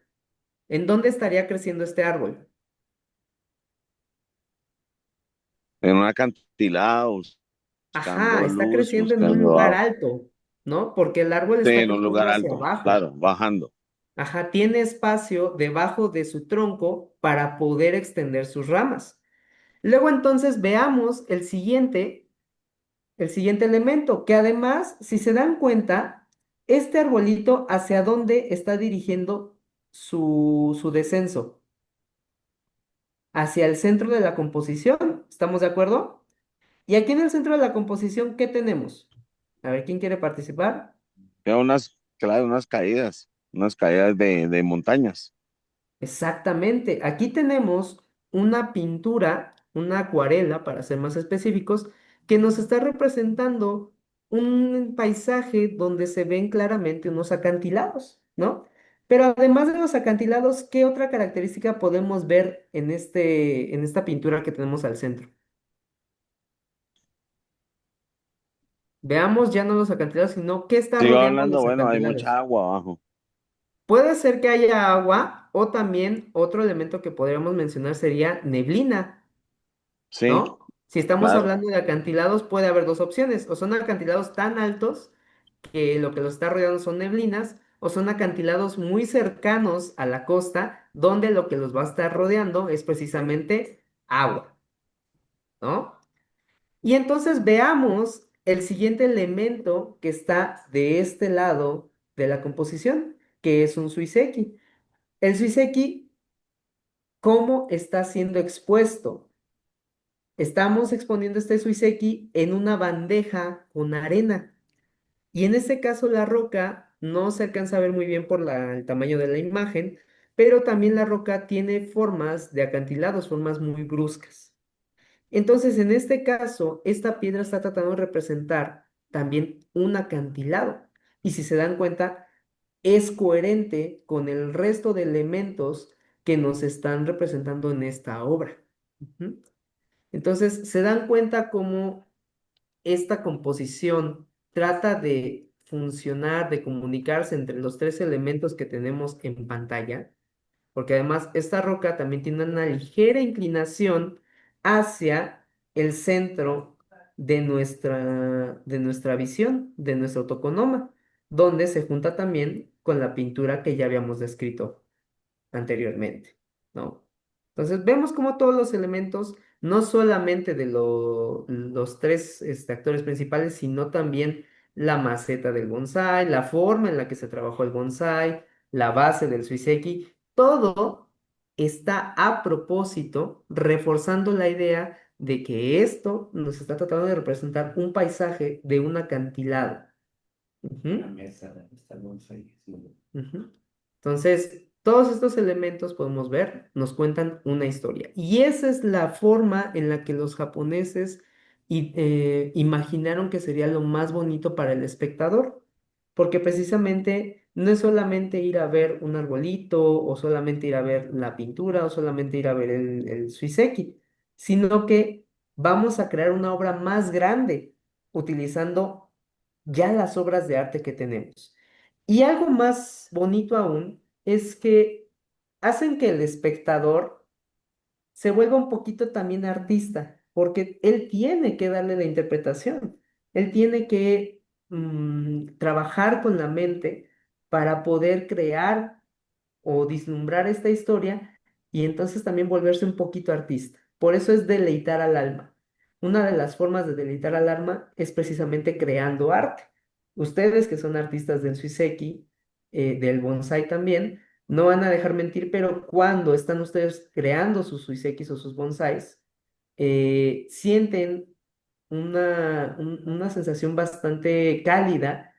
¿En dónde estaría creciendo este árbol? En un acantilado, Ajá, buscando está luz, creciendo en un buscando lugar agua. alto, ¿no? Porque el árbol Sí, está en un creciendo lugar hacia alto, abajo. claro, bajando. Ajá, tiene espacio debajo de su tronco para poder extender sus ramas. Luego entonces veamos el siguiente elemento, que además, si se dan cuenta, este arbolito hacia dónde está dirigiendo su descenso, hacia el centro de la composición, ¿estamos de acuerdo? Y aquí en el centro de la composición, ¿qué tenemos? A ver, ¿quién quiere participar? Veo claro, unas caídas de montañas. Exactamente. Aquí tenemos una pintura, una acuarela, para ser más específicos, que nos está representando un paisaje donde se ven claramente unos acantilados, ¿no? Pero además de los acantilados, ¿qué otra característica podemos ver en esta pintura que tenemos al centro? Veamos ya no los acantilados, sino qué está Sigo rodeando hablando, los bueno, hay mucha acantilados. agua abajo. Puede ser que haya agua o también otro elemento que podríamos mencionar sería neblina. Sí, ¿No? Si estamos claro. hablando de acantilados, puede haber dos opciones, o son acantilados tan altos que lo que los está rodeando son neblinas, o son acantilados muy cercanos a la costa, donde lo que los va a estar rodeando es precisamente agua, ¿no? Y entonces veamos el siguiente elemento que está de este lado de la composición, que es un suiseki. El suiseki, ¿cómo está siendo expuesto? Estamos exponiendo este suiseki en una bandeja con arena. Y en este caso la roca no se alcanza a ver muy bien por el tamaño de la imagen, pero también la roca tiene formas de acantilados, formas muy bruscas. Entonces, en este caso, esta piedra está tratando de representar también un acantilado. Y si se dan cuenta, es coherente con el resto de elementos que nos están representando en esta obra. Ujú. Entonces, se dan cuenta cómo esta composición trata de funcionar, de comunicarse entre los tres elementos que tenemos en pantalla, porque además esta roca también tiene una ligera inclinación hacia el centro de nuestra visión, de nuestro toconoma, donde se junta también con la pintura que ya habíamos descrito anteriormente, ¿no? Entonces vemos como todos los elementos, no solamente de los tres actores principales, sino también la maceta del bonsai, la forma en la que se trabajó el bonsai, la base del suiseki, todo está a propósito reforzando la idea de que esto nos está tratando de representar un paisaje de un acantilado. Ujú. Ujú. Entonces, todos estos elementos podemos ver, nos cuentan una historia. Y esa es la forma en la que los japoneses imaginaron que sería lo más bonito para el espectador, porque precisamente no es solamente ir a ver un arbolito, o solamente ir a ver la pintura, o solamente ir a ver el suiseki, sino que vamos a crear una obra más grande utilizando ya las obras de arte que tenemos. Y algo más bonito aún es que hacen que el espectador se vuelva un poquito también artista, porque él tiene que darle la interpretación, él tiene que trabajar con la mente para poder crear o vislumbrar esta historia y entonces también volverse un poquito artista. Por eso es deleitar al alma. Una de las formas de deleitar al alma es precisamente creando arte. Ustedes que son artistas del Suiseki, del bonsai también, no van a dejar mentir, pero cuando están ustedes creando sus Suisekis o sus bonsais, sienten una sensación bastante cálida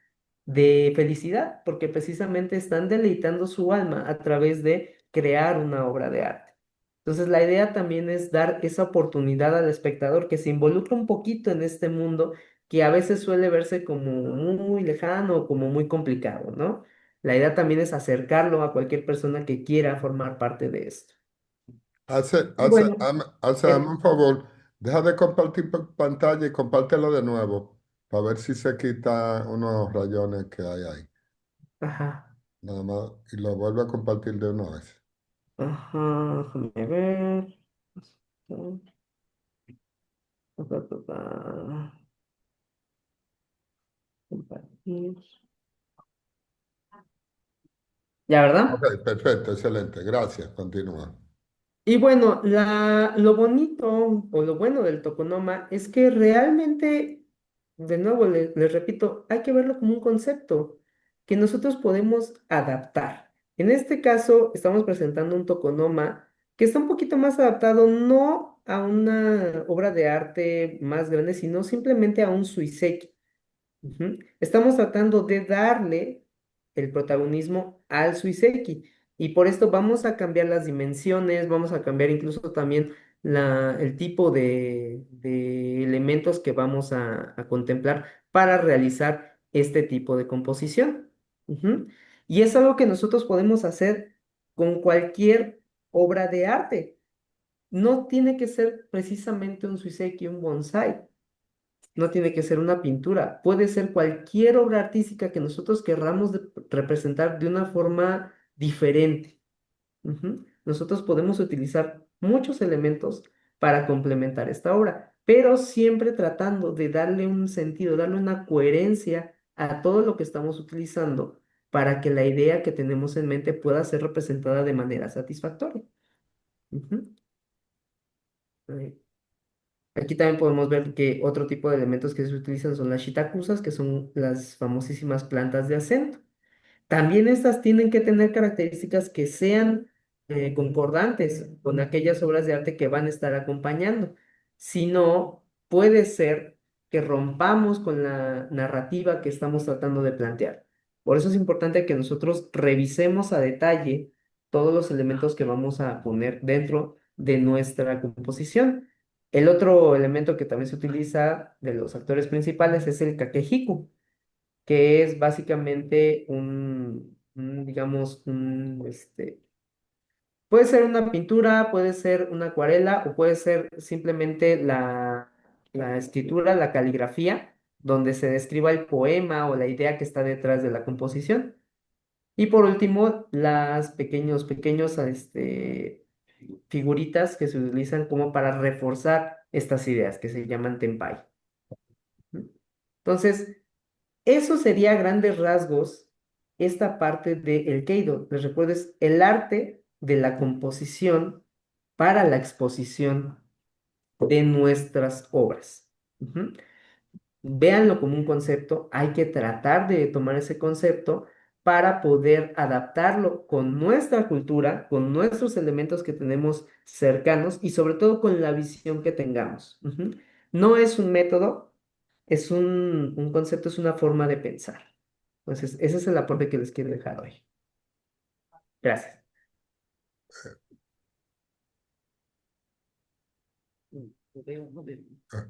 de felicidad, porque precisamente están deleitando su alma a través de crear una obra de arte. Entonces, la idea también es dar esa oportunidad al espectador que se involucre un poquito en este mundo que a veces suele verse como muy lejano, como muy complicado, ¿no? La idea también es acercarlo a cualquier persona que quiera formar parte de esto. Y bueno, Hazme eh, un favor, deja de compartir pantalla y compártelo de nuevo para ver si se quitan unos rayones que hay ahí. Ajá. Nada más. Y lo vuelve a compartir de una vez. Ajá. Déjame ver. Compartir. ¿Ya, Ok, verdad? perfecto, excelente. Gracias. Continúa. Y bueno, lo bonito o lo bueno del tokonoma es que realmente, de nuevo, les repito, hay que verlo como un concepto que nosotros podemos adaptar. En este caso, estamos presentando un tokonoma que está un poquito más adaptado no a una obra de arte más grande, sino simplemente a un suiseki. Ujú. Estamos tratando de darle el protagonismo al Suiseki y por esto vamos a cambiar las dimensiones, vamos a cambiar incluso también el tipo de elementos que vamos a contemplar para realizar este tipo de composición. Ujú. Y es algo que nosotros podemos hacer con cualquier obra de arte. No tiene que ser precisamente un Suiseki, un bonsai. No tiene que ser una pintura, puede ser cualquier obra artística que nosotros querramos representar de una forma diferente. Ujú. Nosotros podemos utilizar muchos elementos para complementar esta obra, pero siempre tratando de darle un sentido, darle una coherencia a todo lo que estamos utilizando para que la idea que tenemos en mente pueda ser representada de manera satisfactoria. Ujú. Eh, Aquí también podemos ver que otro tipo de elementos que se utilizan son las shitakusas, que son las famosísimas plantas de acento. También estas tienen que tener características que sean concordantes con aquellas obras de arte que van a estar acompañando. Si no, puede ser que rompamos con la narrativa que estamos tratando de plantear. Por eso es importante que nosotros revisemos a detalle todos los elementos que vamos a poner dentro de nuestra composición. El otro elemento que también se utiliza de los actores principales es el kakehiku, que es básicamente digamos, puede ser una pintura, puede ser una acuarela o puede ser simplemente la escritura, la caligrafía, donde se describa el poema o la idea que está detrás de la composición. Y por último, las pequeños, figuritas que se utilizan como para reforzar estas ideas, que se llaman tenpai. ¿No? Entonces, eso sería a grandes rasgos esta parte del Keido. Les recuerdo, es el arte de la composición para la exposición de nuestras obras. Ujú. Véanlo como un concepto, hay que tratar de tomar ese concepto para poder adaptarlo con nuestra cultura, con nuestros elementos que tenemos cercanos y sobre todo con la visión que tengamos. Ujú. No es un método, es un concepto, es una forma de pensar. Entonces, ese es el aporte que les quiero dejar hoy. Gracias. Ah,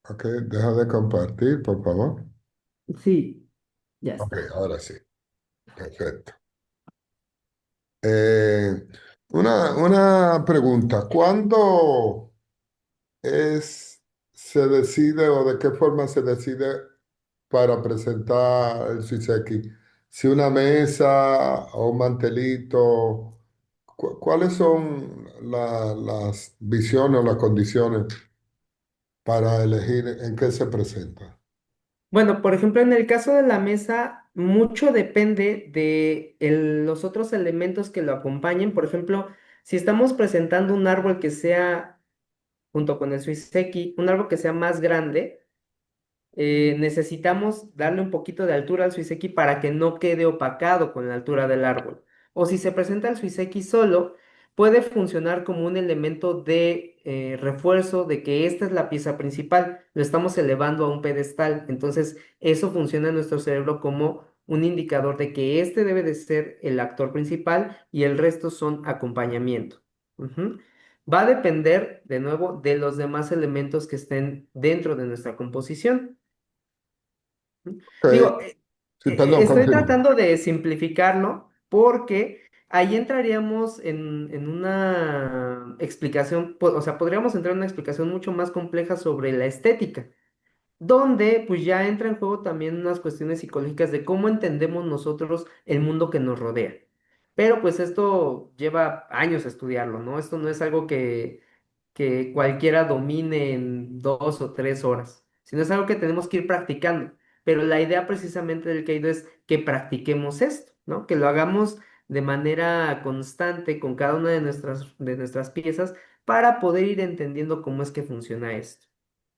ok, deja de compartir, por favor. Sí, ya Ok, está. ahora sí. Perfecto. Eh, una pregunta. ¿Cuándo se decide o de qué forma se decide para presentar el Siseki? Si una mesa o un mantelito, ¿cuáles son las visiones o las condiciones para elegir en qué se presenta? Bueno, por ejemplo, en el caso de la mesa, mucho depende de los otros elementos que lo acompañen. Por ejemplo, si estamos presentando un árbol que sea, junto con el suiseki, un árbol que sea más grande, necesitamos darle un poquito de altura al suiseki para que no quede opacado con la altura del árbol. O si se presenta el suiseki solo, puede funcionar como un elemento de refuerzo de que esta es la pieza principal. Lo estamos elevando a un pedestal. Entonces, eso funciona en nuestro cerebro como un indicador de que este debe de ser el actor principal y el resto son acompañamiento. Ujú. Va a depender, de nuevo, de los demás elementos que estén dentro de nuestra composición. Ok, Digo, sí, perdón, estoy continúo. tratando de simplificarlo porque ahí entraríamos en una explicación, o sea, podríamos entrar en una explicación mucho más compleja sobre la estética. donde pues ya entra en juego también unas cuestiones psicológicas de cómo entendemos nosotros el mundo que nos rodea. Pero pues esto lleva años estudiarlo, ¿no? Esto no es algo que cualquiera domine en 2 o 3 horas, sino es algo que tenemos que ir practicando. Pero la idea precisamente del Keido es que practiquemos esto, ¿no? Que lo hagamos de manera constante con cada una de nuestras piezas para poder ir entendiendo cómo es que funciona esto.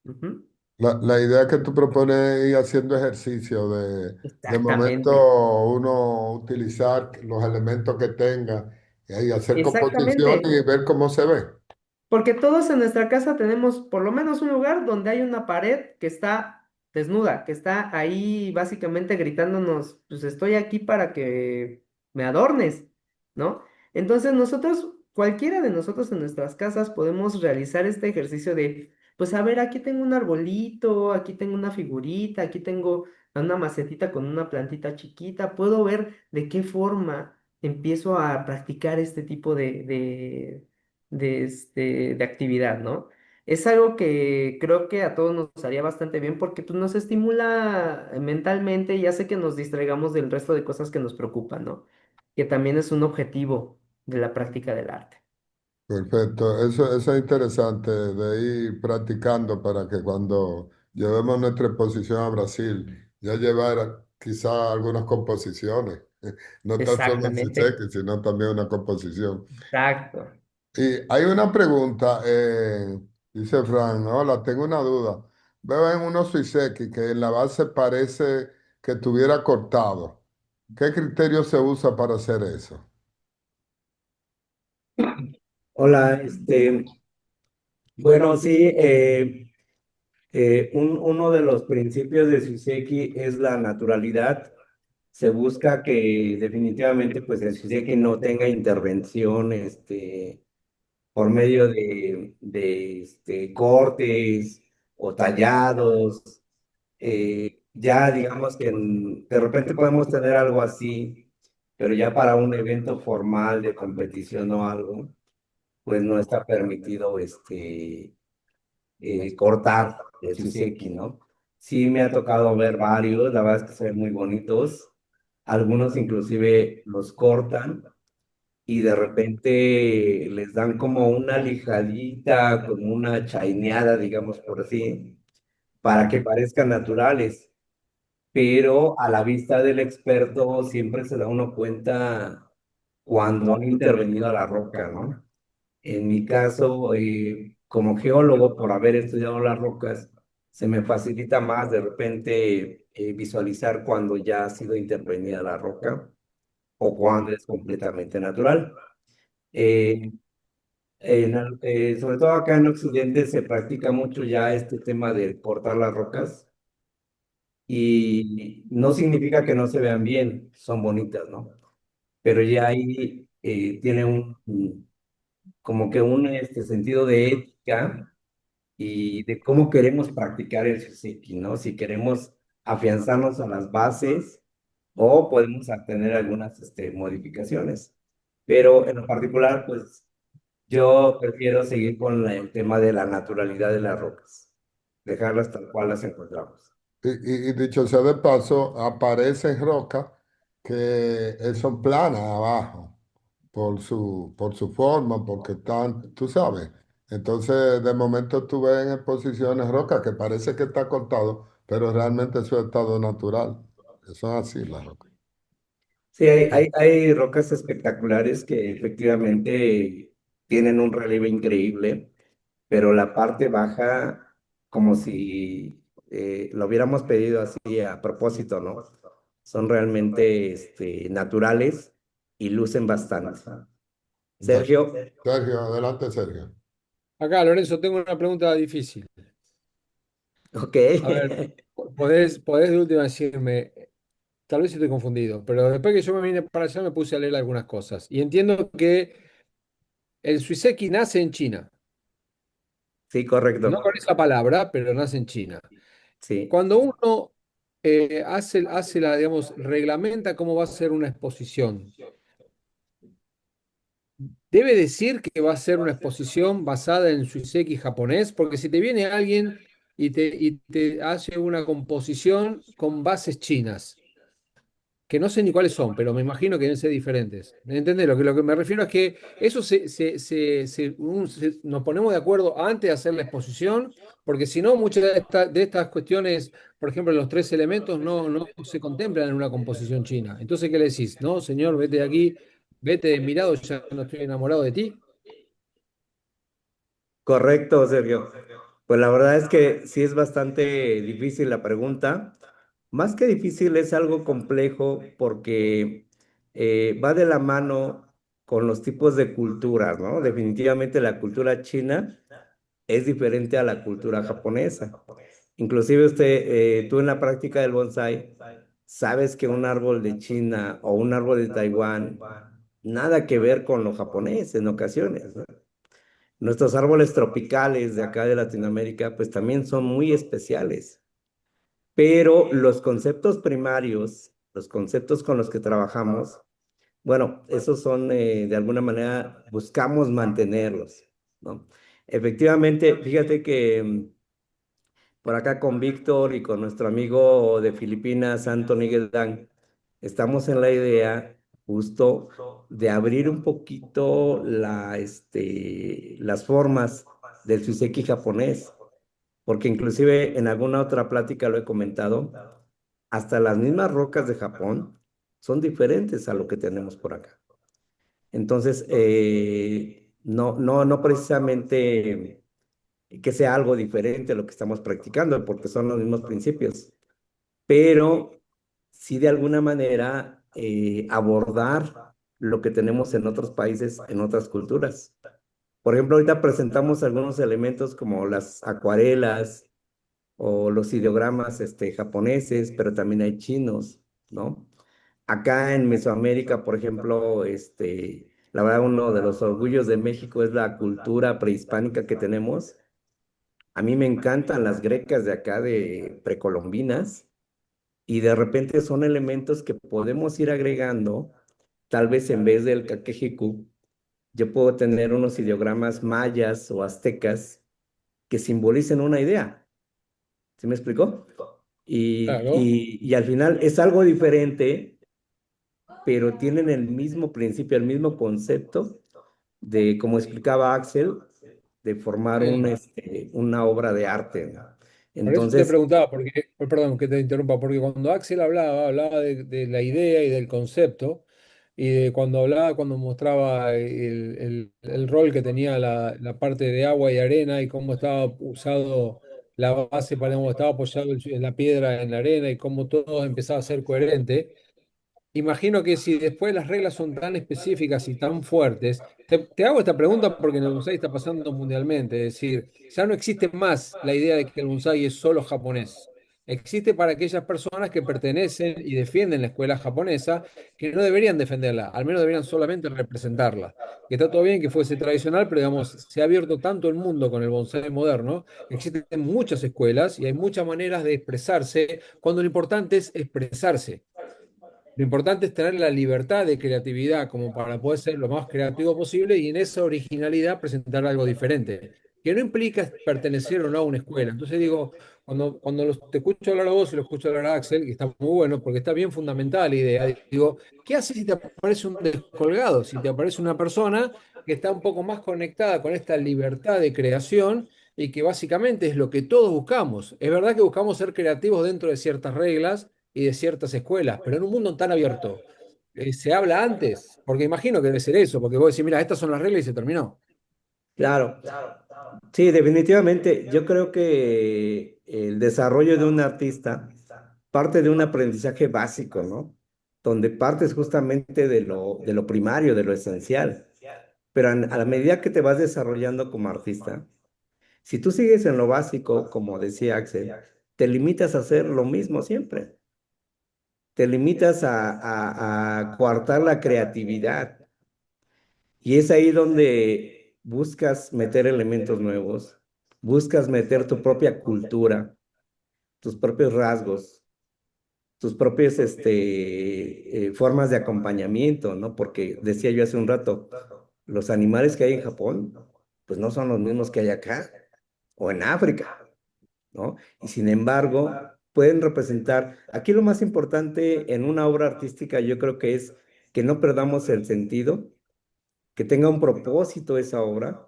Ujú. La idea que tú propones es ir haciendo ejercicio de Exactamente, momento uno utilizar los elementos que tenga y hacer composición exactamente. y ver cómo se ve. Porque todos en nuestra casa tenemos por lo menos un lugar donde hay una pared que está desnuda, que está ahí básicamente gritándonos, pues estoy aquí para que me adornes, ¿no? Entonces nosotros, cualquiera de nosotros en nuestras casas podemos realizar este ejercicio de, pues a ver, aquí tengo un arbolito, aquí tengo una figurita, aquí tengo una macetita con una plantita chiquita, puedo ver de qué forma empiezo a practicar este tipo de actividad, ¿no? Es algo que creo que a todos nos haría bastante bien porque pues, nos estimula mentalmente y hace que nos distraigamos del resto de cosas que nos preocupan, ¿no? Que también es un objetivo de la práctica del arte. Perfecto, eso es interesante de ir practicando para que cuando llevemos nuestra exposición a Brasil, ya llevar quizá algunas composiciones, no tan solo el Exactamente, Siseki, sino también una composición. exacto. Y hay una pregunta, dice Fran, hola, tengo una duda. Veo en unos Suiseki que en la base parece que estuviera cortado. ¿Qué criterio se usa para hacer eso? Hola, bueno, sí, uno de los principios de Siseki es la naturalidad. Se busca que definitivamente pues el Siseki no tenga intervención, por medio de cortes o tallados. Ya digamos que de repente podemos tener algo así, pero ya para un evento formal de competición o algo, pues no está permitido cortar el Suzuki, ¿no? Sí me ha tocado ver varios, la verdad es que se ven muy bonitos. Algunos inclusive los cortan y de repente les dan como una lijadita, como una chaineada, digamos por así, para que parezcan naturales. Pero a la vista del experto siempre se da uno cuenta cuando han intervenido a la roca, ¿no? En mi caso, como geólogo, por haber estudiado las rocas, se me facilita más de repente visualizar cuando ya ha sido intervenida la roca o cuando es completamente natural. Eh, sobre todo acá en Occidente se practica mucho ya este tema de cortar las rocas y no significa que no se vean bien, son bonitas, ¿no? Pero ya ahí tiene como que un sentido de ética y de cómo queremos practicar el Suzuki, ¿no? Si queremos afianzarnos a las bases o podemos tener algunas modificaciones. Pero en lo particular, pues yo prefiero seguir con el tema de la naturalidad de las rocas, dejarlas tal cual las encontramos. Y dicho sea de paso, aparecen rocas que son planas abajo por su forma, porque están, tú sabes. Entonces, de momento tú ves en exposiciones rocas que parece que está cortado, pero realmente es su estado natural. Son así las rocas. Sí, hay rocas espectaculares que efectivamente tienen un relieve increíble, pero la parte baja, como si lo hubiéramos pedido así a propósito, ¿no? Son realmente naturales y lucen bastante. Bueno, Sergio, Sergio, adelante, Sergio. Acá, Lorenzo, tengo una pregunta difícil. ok. A ver, podés de última decirme, tal vez estoy confundido, pero después que yo me vine para allá me puse a leer algunas cosas. Y entiendo que el Suiseki nace en China. Sí, No correcto. con esa palabra, pero nace en China. Sí. Cuando uno hace digamos, reglamenta cómo va a ser una exposición, debe decir que va a ser una exposición basada en Suiseki japonés, porque si te viene alguien y te hace una composición con bases chinas, que no sé ni cuáles son, pero me imagino que deben ser diferentes. ¿Me entendés? Lo que me refiero es que eso nos ponemos de acuerdo antes de hacer la exposición, porque si no, muchas de estas cuestiones, por ejemplo, los tres elementos no se contemplan en una composición china. Entonces, ¿qué le decís? No, señor, vete de aquí, vete de mi lado, ya no estoy enamorado de ti. Correcto, Sergio. Pues la verdad es que sí es bastante difícil la pregunta. Más que difícil es algo complejo porque va de la mano con los tipos de culturas, ¿no? Definitivamente la cultura china es diferente a la cultura japonesa. Inclusive tú en la práctica del bonsai sabes que un árbol de China o un árbol de Taiwán, nada que ver con lo japonés en ocasiones, ¿no? Nuestros árboles tropicales de acá de Latinoamérica, pues también son muy especiales, pero los conceptos primarios, los conceptos con los que trabajamos, bueno, esos son, de alguna manera, buscamos mantenerlos, ¿no? Efectivamente, fíjate que por acá con Víctor y con nuestro amigo de Filipinas, Anthony Guedán, estamos en la idea justo de abrir un poquito las formas del suiseki japonés, porque inclusive en alguna otra plática lo he comentado, hasta las mismas rocas de Japón son diferentes a lo que tenemos por acá. Entonces, no precisamente que sea algo diferente a lo que estamos practicando, porque son los mismos principios, pero sí de alguna manera abordar lo que tenemos en otros países, en otras culturas. Por ejemplo, ahorita presentamos algunos elementos como las acuarelas o los ideogramas japoneses, pero también hay chinos, ¿no? Acá en Mesoamérica, por ejemplo, la verdad, uno de los orgullos de México es la cultura prehispánica que tenemos. A mí me encantan las grecas de acá, de precolombinas, y de repente son elementos que podemos ir agregando, tal vez en vez del Kakejiku, yo puedo tener unos ideogramas mayas o aztecas que simbolicen una idea. ¿Sí me explicó? Y, Claro. y, y al final es algo diferente, pero tienen el mismo principio, el mismo concepto de, como explicaba Axel, de formar Sí. una obra de arte, ¿no? Por eso te Entonces, preguntaba, porque, perdón que te interrumpa, porque cuando Axel hablaba de la idea y del concepto, y de cuando mostraba el rol que tenía la parte de agua y arena y cómo estaba usado la base para cómo estaba apoyado en la piedra en la arena y cómo todo empezaba a ser coherente. Imagino que si después las reglas son tan específicas y tan fuertes, te hago esta pregunta porque en el bonsái está pasando mundialmente, es decir, ya no existe más la idea de que el bonsái es solo japonés. Existe para aquellas personas que pertenecen y defienden la escuela japonesa, que no deberían defenderla, al menos deberían solamente representarla. Que está todo bien que fuese tradicional, pero digamos, se ha abierto tanto el mundo con el bonsái moderno, existen muchas escuelas y hay muchas maneras de expresarse, cuando lo importante es expresarse. Lo importante es tener la libertad de creatividad como para poder ser lo más creativo posible y en esa originalidad presentar algo diferente, que no implica pertenecer o no a una escuela. Entonces digo, cuando te escucho hablar a vos y lo escucho hablar a Axel, que está muy bueno porque está bien fundamentada la idea, digo, ¿qué haces si te aparece un descolgado? Si te aparece una persona que está un poco más conectada con esta libertad de creación y que básicamente es lo que todos buscamos. Es verdad que buscamos ser creativos dentro de ciertas reglas y de ciertas escuelas, pero en un mundo tan abierto, se habla antes, porque imagino que debe ser eso, porque vos decís, mira, estas son las reglas y se terminó. claro, sí, definitivamente, yo creo que el desarrollo de un artista parte de un aprendizaje básico, ¿no? Donde partes justamente de lo primario, de lo esencial. Pero a la medida que te vas desarrollando como artista, si tú sigues en lo básico, como decía Axel, te limitas a hacer lo mismo siempre. Te limitas a coartar la creatividad. Y es ahí donde buscas meter elementos nuevos, buscas meter tu propia cultura, tus propios rasgos, tus propias formas de acompañamiento, ¿no? Porque decía yo hace un rato, los animales que hay en Japón, pues no son los mismos que hay acá o en África. ¿no? Y sin embargo, pueden representar, aquí lo más importante en una obra artística yo creo que es que no perdamos el sentido, que tenga un propósito esa obra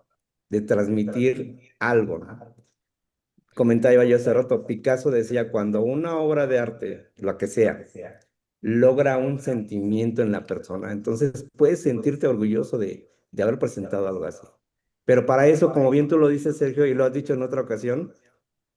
de transmitir algo, ¿no? Comentaba yo hace rato, Picasso decía, cuando una obra de arte, lo que sea, logra un sentimiento en la persona, entonces puedes sentirte orgulloso de haber presentado algo así. Pero para eso, como bien tú lo dices, Sergio, y lo has dicho en otra ocasión,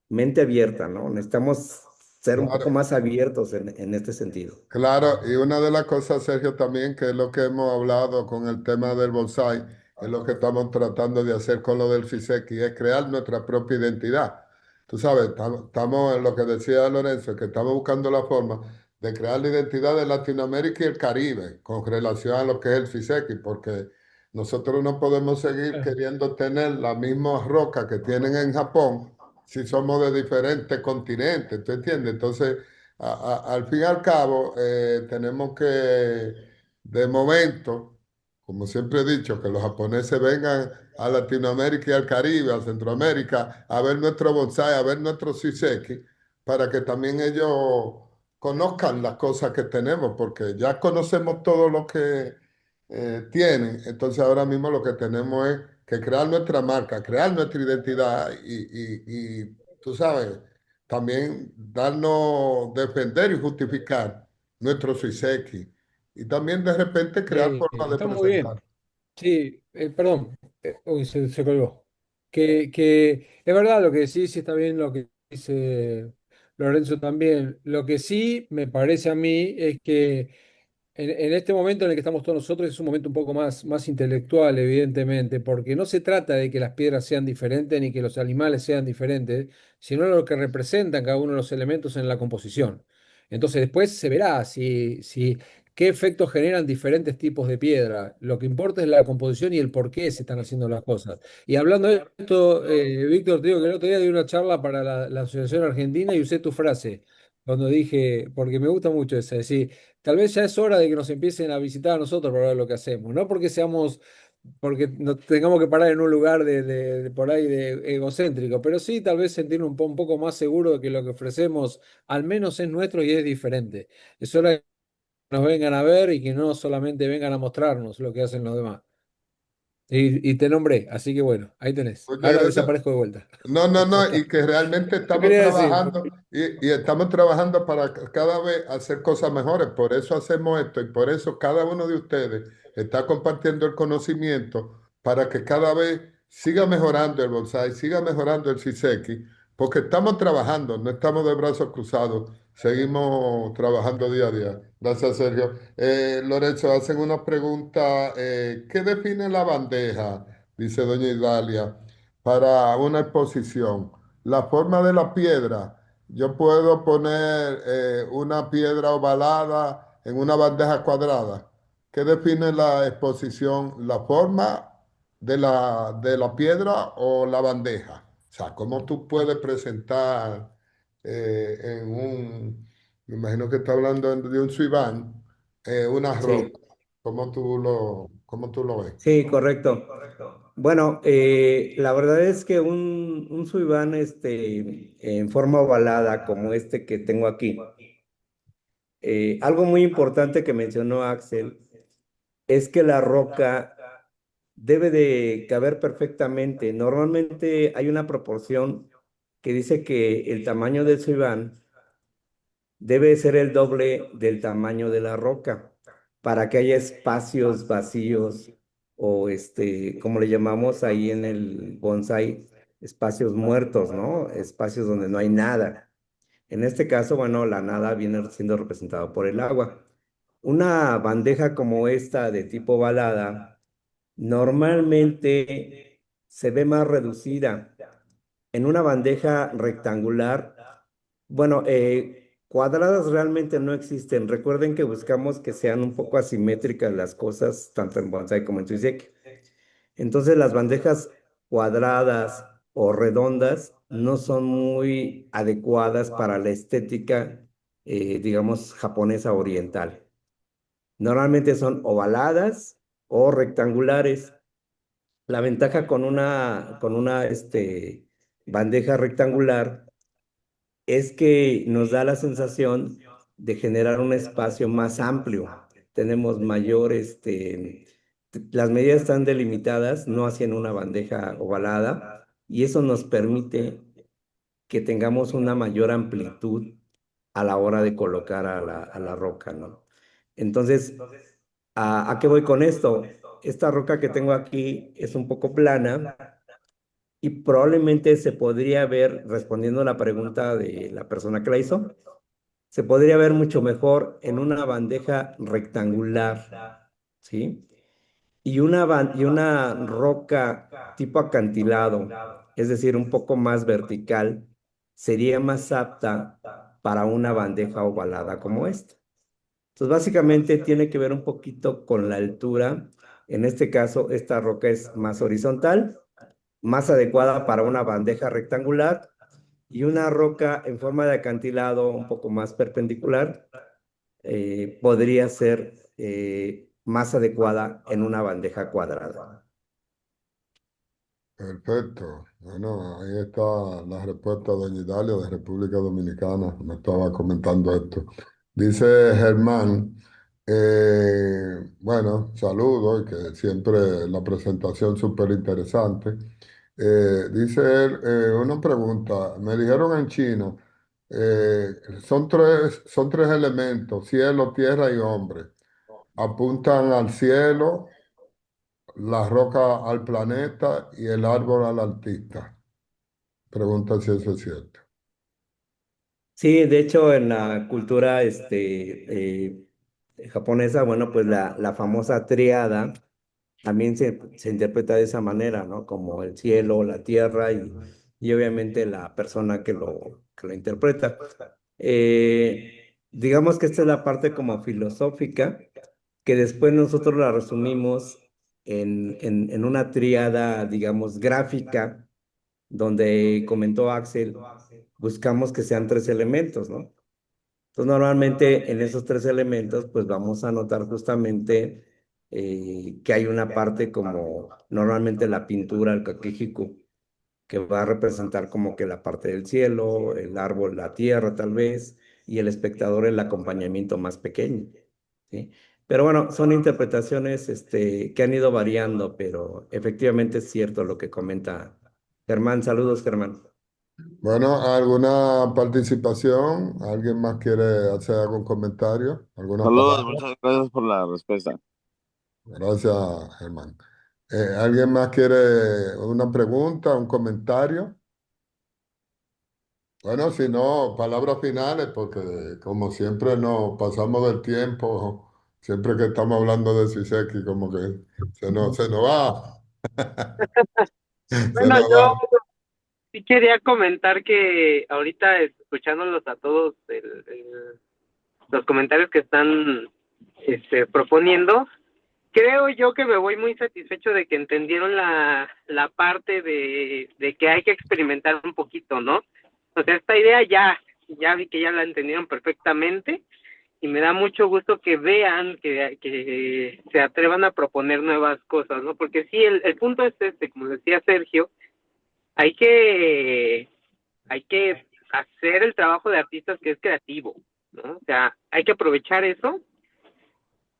mente abierta, ¿no? Necesitamos ser un poco Claro. más abiertos en este sentido. Claro, y una de las cosas, Sergio, también, que es lo que hemos hablado con el tema del bonsai, es lo que estamos tratando de hacer con lo del FISEC, es crear nuestra propia identidad. Tú sabes, estamos en lo que decía Lorenzo, que estamos buscando la forma de crear la identidad de Latinoamérica y el Caribe con relación a lo que es el FISEC, porque nosotros no podemos seguir queriendo tener las mismas rocas que tienen en Japón si somos de diferentes continentes, ¿tú entiendes? Entonces al fin y al cabo, tenemos que, de momento, como siempre he dicho, que los japoneses vengan a Latinoamérica y al Caribe, a Centroamérica, a ver nuestro bonsai, a ver nuestro siseki, para que también ellos conozcan las cosas que tenemos, porque ya conocemos todo lo que tienen. Entonces ahora mismo lo que tenemos es que crear nuestra marca, crear nuestra identidad y tú sabes también darnos, defender y justificar nuestro Siseki y también de repente crear formas de Está muy presentar. bien. Sí, perdón, uy, se colgó. Que es verdad lo que decís, sí está bien lo que dice Lorenzo también. Lo que sí me parece a mí es que en este momento en el que estamos todos nosotros es un momento un poco más intelectual, evidentemente, porque no se trata de que las piedras sean diferentes ni que los animales sean diferentes, sino lo que representan cada uno de los elementos en la composición. Entonces después se verá si qué efectos generan diferentes tipos de piedra. Lo que importa es la composición y el por qué se están haciendo las cosas. Y hablando de esto, Víctor, te digo que el otro día di una charla para la Asociación Argentina y usé tu frase cuando dije, porque me gusta mucho esa, decir, tal vez ya es hora de que nos empiecen a visitar a nosotros para ver lo que hacemos. No porque seamos, porque nos tengamos que parar en un lugar de por ahí de egocéntrico, pero sí tal vez sentirnos un poco más seguros de que lo que ofrecemos al menos es nuestro y es diferente. Es hora de que nos vengan a ver y que no solamente vengan a mostrarnos lo que hacen los demás. Y te nombré, así que bueno, ahí tenés. Muchas Ahora gracias. desaparezco de vuelta. No, no, no, y que realmente Te estamos quería decir. trabajando y estamos trabajando para cada vez hacer cosas mejores. Por eso hacemos esto y por eso cada uno de ustedes está compartiendo el conocimiento para que cada vez siga mejorando el bonsai, siga mejorando el siseki, porque estamos trabajando, no estamos de brazos cruzados, seguimos trabajando día a día. Gracias, Sergio. Lorenzo, hacen una pregunta. ¿Qué define la bandeja? Dice doña Idalia para una exposición. La forma de la piedra, yo puedo poner una piedra ovalada en una bandeja cuadrada. ¿Qué define la exposición? ¿La forma de la piedra o la bandeja? O sea, ¿cómo tú puedes presentar me imagino que está hablando de un suiván, una Sí, roca? Cómo tú lo ves? sí, correcto. Bueno, la verdad es que un suiván en forma ovalada como este que tengo aquí, algo muy importante que mencionó Axel es que la roca debe de caber perfectamente. Normalmente hay una proporción que dice que el tamaño del suiván debe ser el doble del tamaño de la roca para que haya espacios vacíos o como le llamamos ahí en el bonsai, espacios muertos, ¿no? Espacios donde no hay nada. En este caso, bueno, la nada viene siendo representado por el agua. Una bandeja como esta de tipo balada normalmente se ve más reducida. En una bandeja rectangular, bueno, cuadradas realmente no existen. Recuerden que buscamos que sean un poco asimétricas las cosas, tanto en bonsai como en tuiseki. Entonces, las bandejas cuadradas o redondas no son muy adecuadas para la estética, digamos, japonesa oriental. Normalmente son ovaladas o rectangulares. La ventaja con una bandeja rectangular es que nos da la sensación de generar un espacio más amplio. Tenemos mayor, las medidas están delimitadas, no haciendo una bandeja ovalada, y eso nos permite que tengamos una mayor amplitud a la hora de colocar a la roca, ¿no? Entonces, ¿a qué voy con esto? Esta roca que tengo aquí es un poco plana y probablemente se podría ver, respondiendo a la pregunta de la persona que la hizo, se podría ver mucho mejor en una bandeja rectangular, ¿sí? Y una roca tipo acantilado, es decir, un poco más vertical, sería más apta para una bandeja ovalada como esta. Entonces, básicamente tiene que ver un poquito con la altura. En este caso, esta roca es más horizontal, más adecuada para una bandeja rectangular, y una roca en forma de acantilado un poco más perpendicular podría ser más adecuada en una bandeja cuadrada. Perfecto. Bueno, ahí está la respuesta de doña Italia de República Dominicana. Me estaba comentando esto. Dice Germán, bueno, saludo y que siempre la presentación súper interesante. Dice él, una pregunta. Me dijeron en China, eh, son tres elementos, cielo, tierra y hombre. Apuntan al cielo, la roca al planeta y el árbol al artista. Pregunta si eso es cierto. Sí, de hecho, en la cultura japonesa, bueno, pues la famosa tríada también se interpreta de esa manera, ¿no? Como el cielo, la tierra y obviamente la persona que lo interpreta. Digamos que esta es la parte como filosófica, que después nosotros la resumimos en una tríada, digamos, gráfica, donde comentó Axel, buscamos que sean tres elementos, ¿no? Entonces, normalmente en esos tres elementos, pues vamos a notar justamente que hay una parte como normalmente la pintura, el kakíjiku, que va a representar como que la parte del cielo, el árbol, la tierra tal vez, y el espectador el acompañamiento más pequeño, ¿sí? Pero bueno, son interpretaciones que han ido variando, pero efectivamente es cierto lo que comenta Germán. Saludos, Germán. Bueno, ¿alguna participación? ¿Alguien más quiere hacer algún comentario? ¿Alguna Saludos, palabra? muchas gracias por la respuesta. Gracias, Germán. ¿Alguien más quiere una pregunta, un comentario? Bueno, si no, palabras finales, porque como siempre nos pasamos del tiempo, siempre que estamos hablando de Siseki, como que se nos va, se Bueno, nos yo va. sí quería comentar que ahorita escuchándolos a todos, los comentarios que están proponiendo, creo yo que me voy muy satisfecho de que entendieron la parte de que hay que experimentar un poquito, ¿no? O sea, esta idea ya vi que ya la entendieron perfectamente y me da mucho gusto que vean, que se atrevan a proponer nuevas cosas, ¿no? Porque sí, el punto es como decía Sergio, hay que, hay que hacer el trabajo de artistas que es creativo, ¿no? O sea, hay que aprovechar eso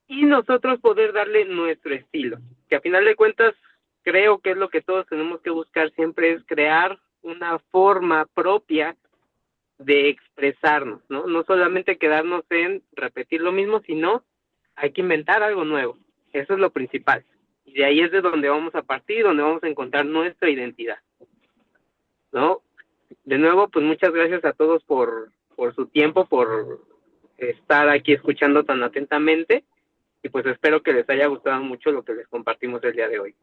y nosotros poder darle nuestro estilo, que a final de cuentas creo que es lo que todos tenemos que buscar siempre, es crear una forma propia de expresarnos, ¿no? No solamente quedarnos en repetir lo mismo, sino hay que inventar algo nuevo. Eso es lo principal. Y de ahí es de donde vamos a partir, donde vamos a encontrar nuestra identidad, ¿no? De nuevo, pues muchas gracias a todos por su tiempo, por estar aquí escuchando tan atentamente y pues espero que les haya gustado mucho lo que les compartimos el día de hoy.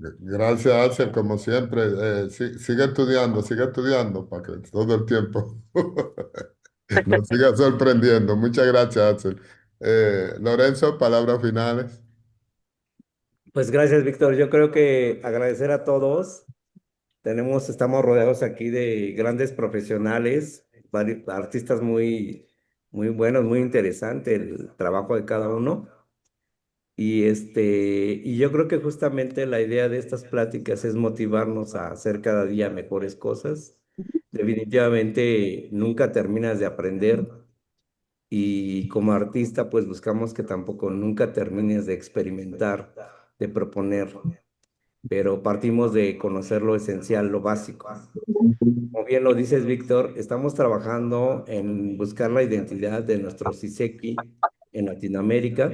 Gracias, Axel, como siempre. Sigue estudiando para que todo el tiempo nos siga sorprendiendo. Muchas gracias, Axel. Lorenzo, palabras finales. Pues gracias, Víctor. Yo creo que agradecer a todos. Estamos rodeados aquí de grandes profesionales, varios artistas muy buenos, muy interesante el trabajo de cada uno. Y yo creo que justamente la idea de estas pláticas es motivarnos a hacer cada día mejores cosas. definitivamente nunca terminas de aprender y como artista pues buscamos que tampoco nunca termines de experimentar, de proponer, pero partimos de conocer lo esencial, lo básico. Como bien lo dices, Víctor, estamos trabajando en buscar la identidad de nuestro Siseki en Latinoamérica.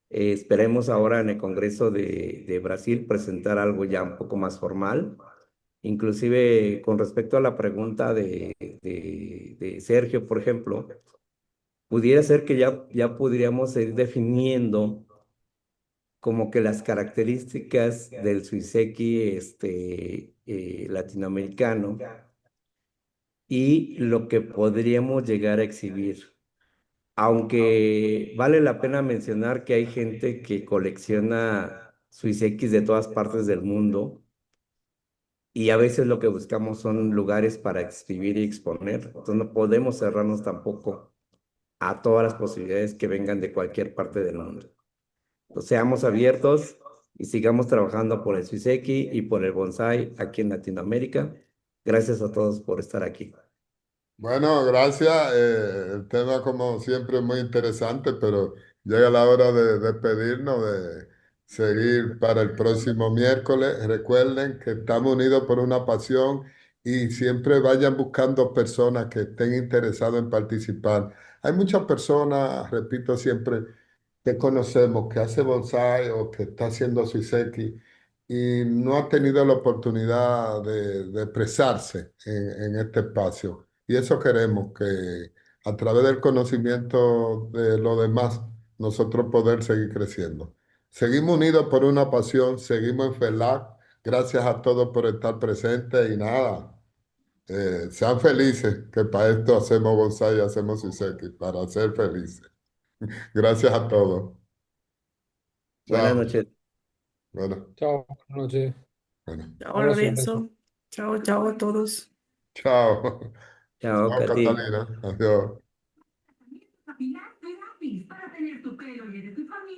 Esperemos ahora en el Congreso de Brasil presentar algo ya un poco más formal. Inclusive con respecto a la pregunta de Sergio, por ejemplo, pudiera ser que ya podríamos ir definiendo como que las características del Suiseki latinoamericano y lo que podríamos llegar a exhibir. Aunque vale la pena mencionar que hay gente que colecciona Suisekis de todas partes del mundo y a veces lo que buscamos son lugares para exhibir y exponer. Entonces no podemos cerrarnos tampoco a todas las posibilidades que vengan de cualquier parte del mundo. Entonces, seamos abiertos y sigamos trabajando por el Suiseki y por el bonsai aquí en Latinoamérica. Gracias a todos por estar aquí. Bueno, gracias. El tema, como siempre, es muy interesante, pero llega la hora de despedirnos, de seguir para el próximo miércoles. Recuerden que estamos unidos por una pasión y siempre vayan buscando personas que estén interesadas en participar. Hay muchas personas, repito siempre, que conocemos que hace bonsai o que está haciendo suiseki y no ha tenido la oportunidad de expresarse en este espacio. Y eso queremos, que a través del conocimiento de los demás, nosotros poder seguir creciendo. Seguimos unidos por una pasión, seguimos en FELAC. Gracias a todos por estar presentes y nada, sean felices, que para esto hacemos bonsai y hacemos suiseki, para ser felices. Gracias a todos. Buenas Chao. noches. Bueno, Chao, buenas noches. bueno. Chao, Abrazo, abrazo. Lorenzo. Chao, chao a todos. Chao. Chao, Chao, Katy. Catalina. Adiós.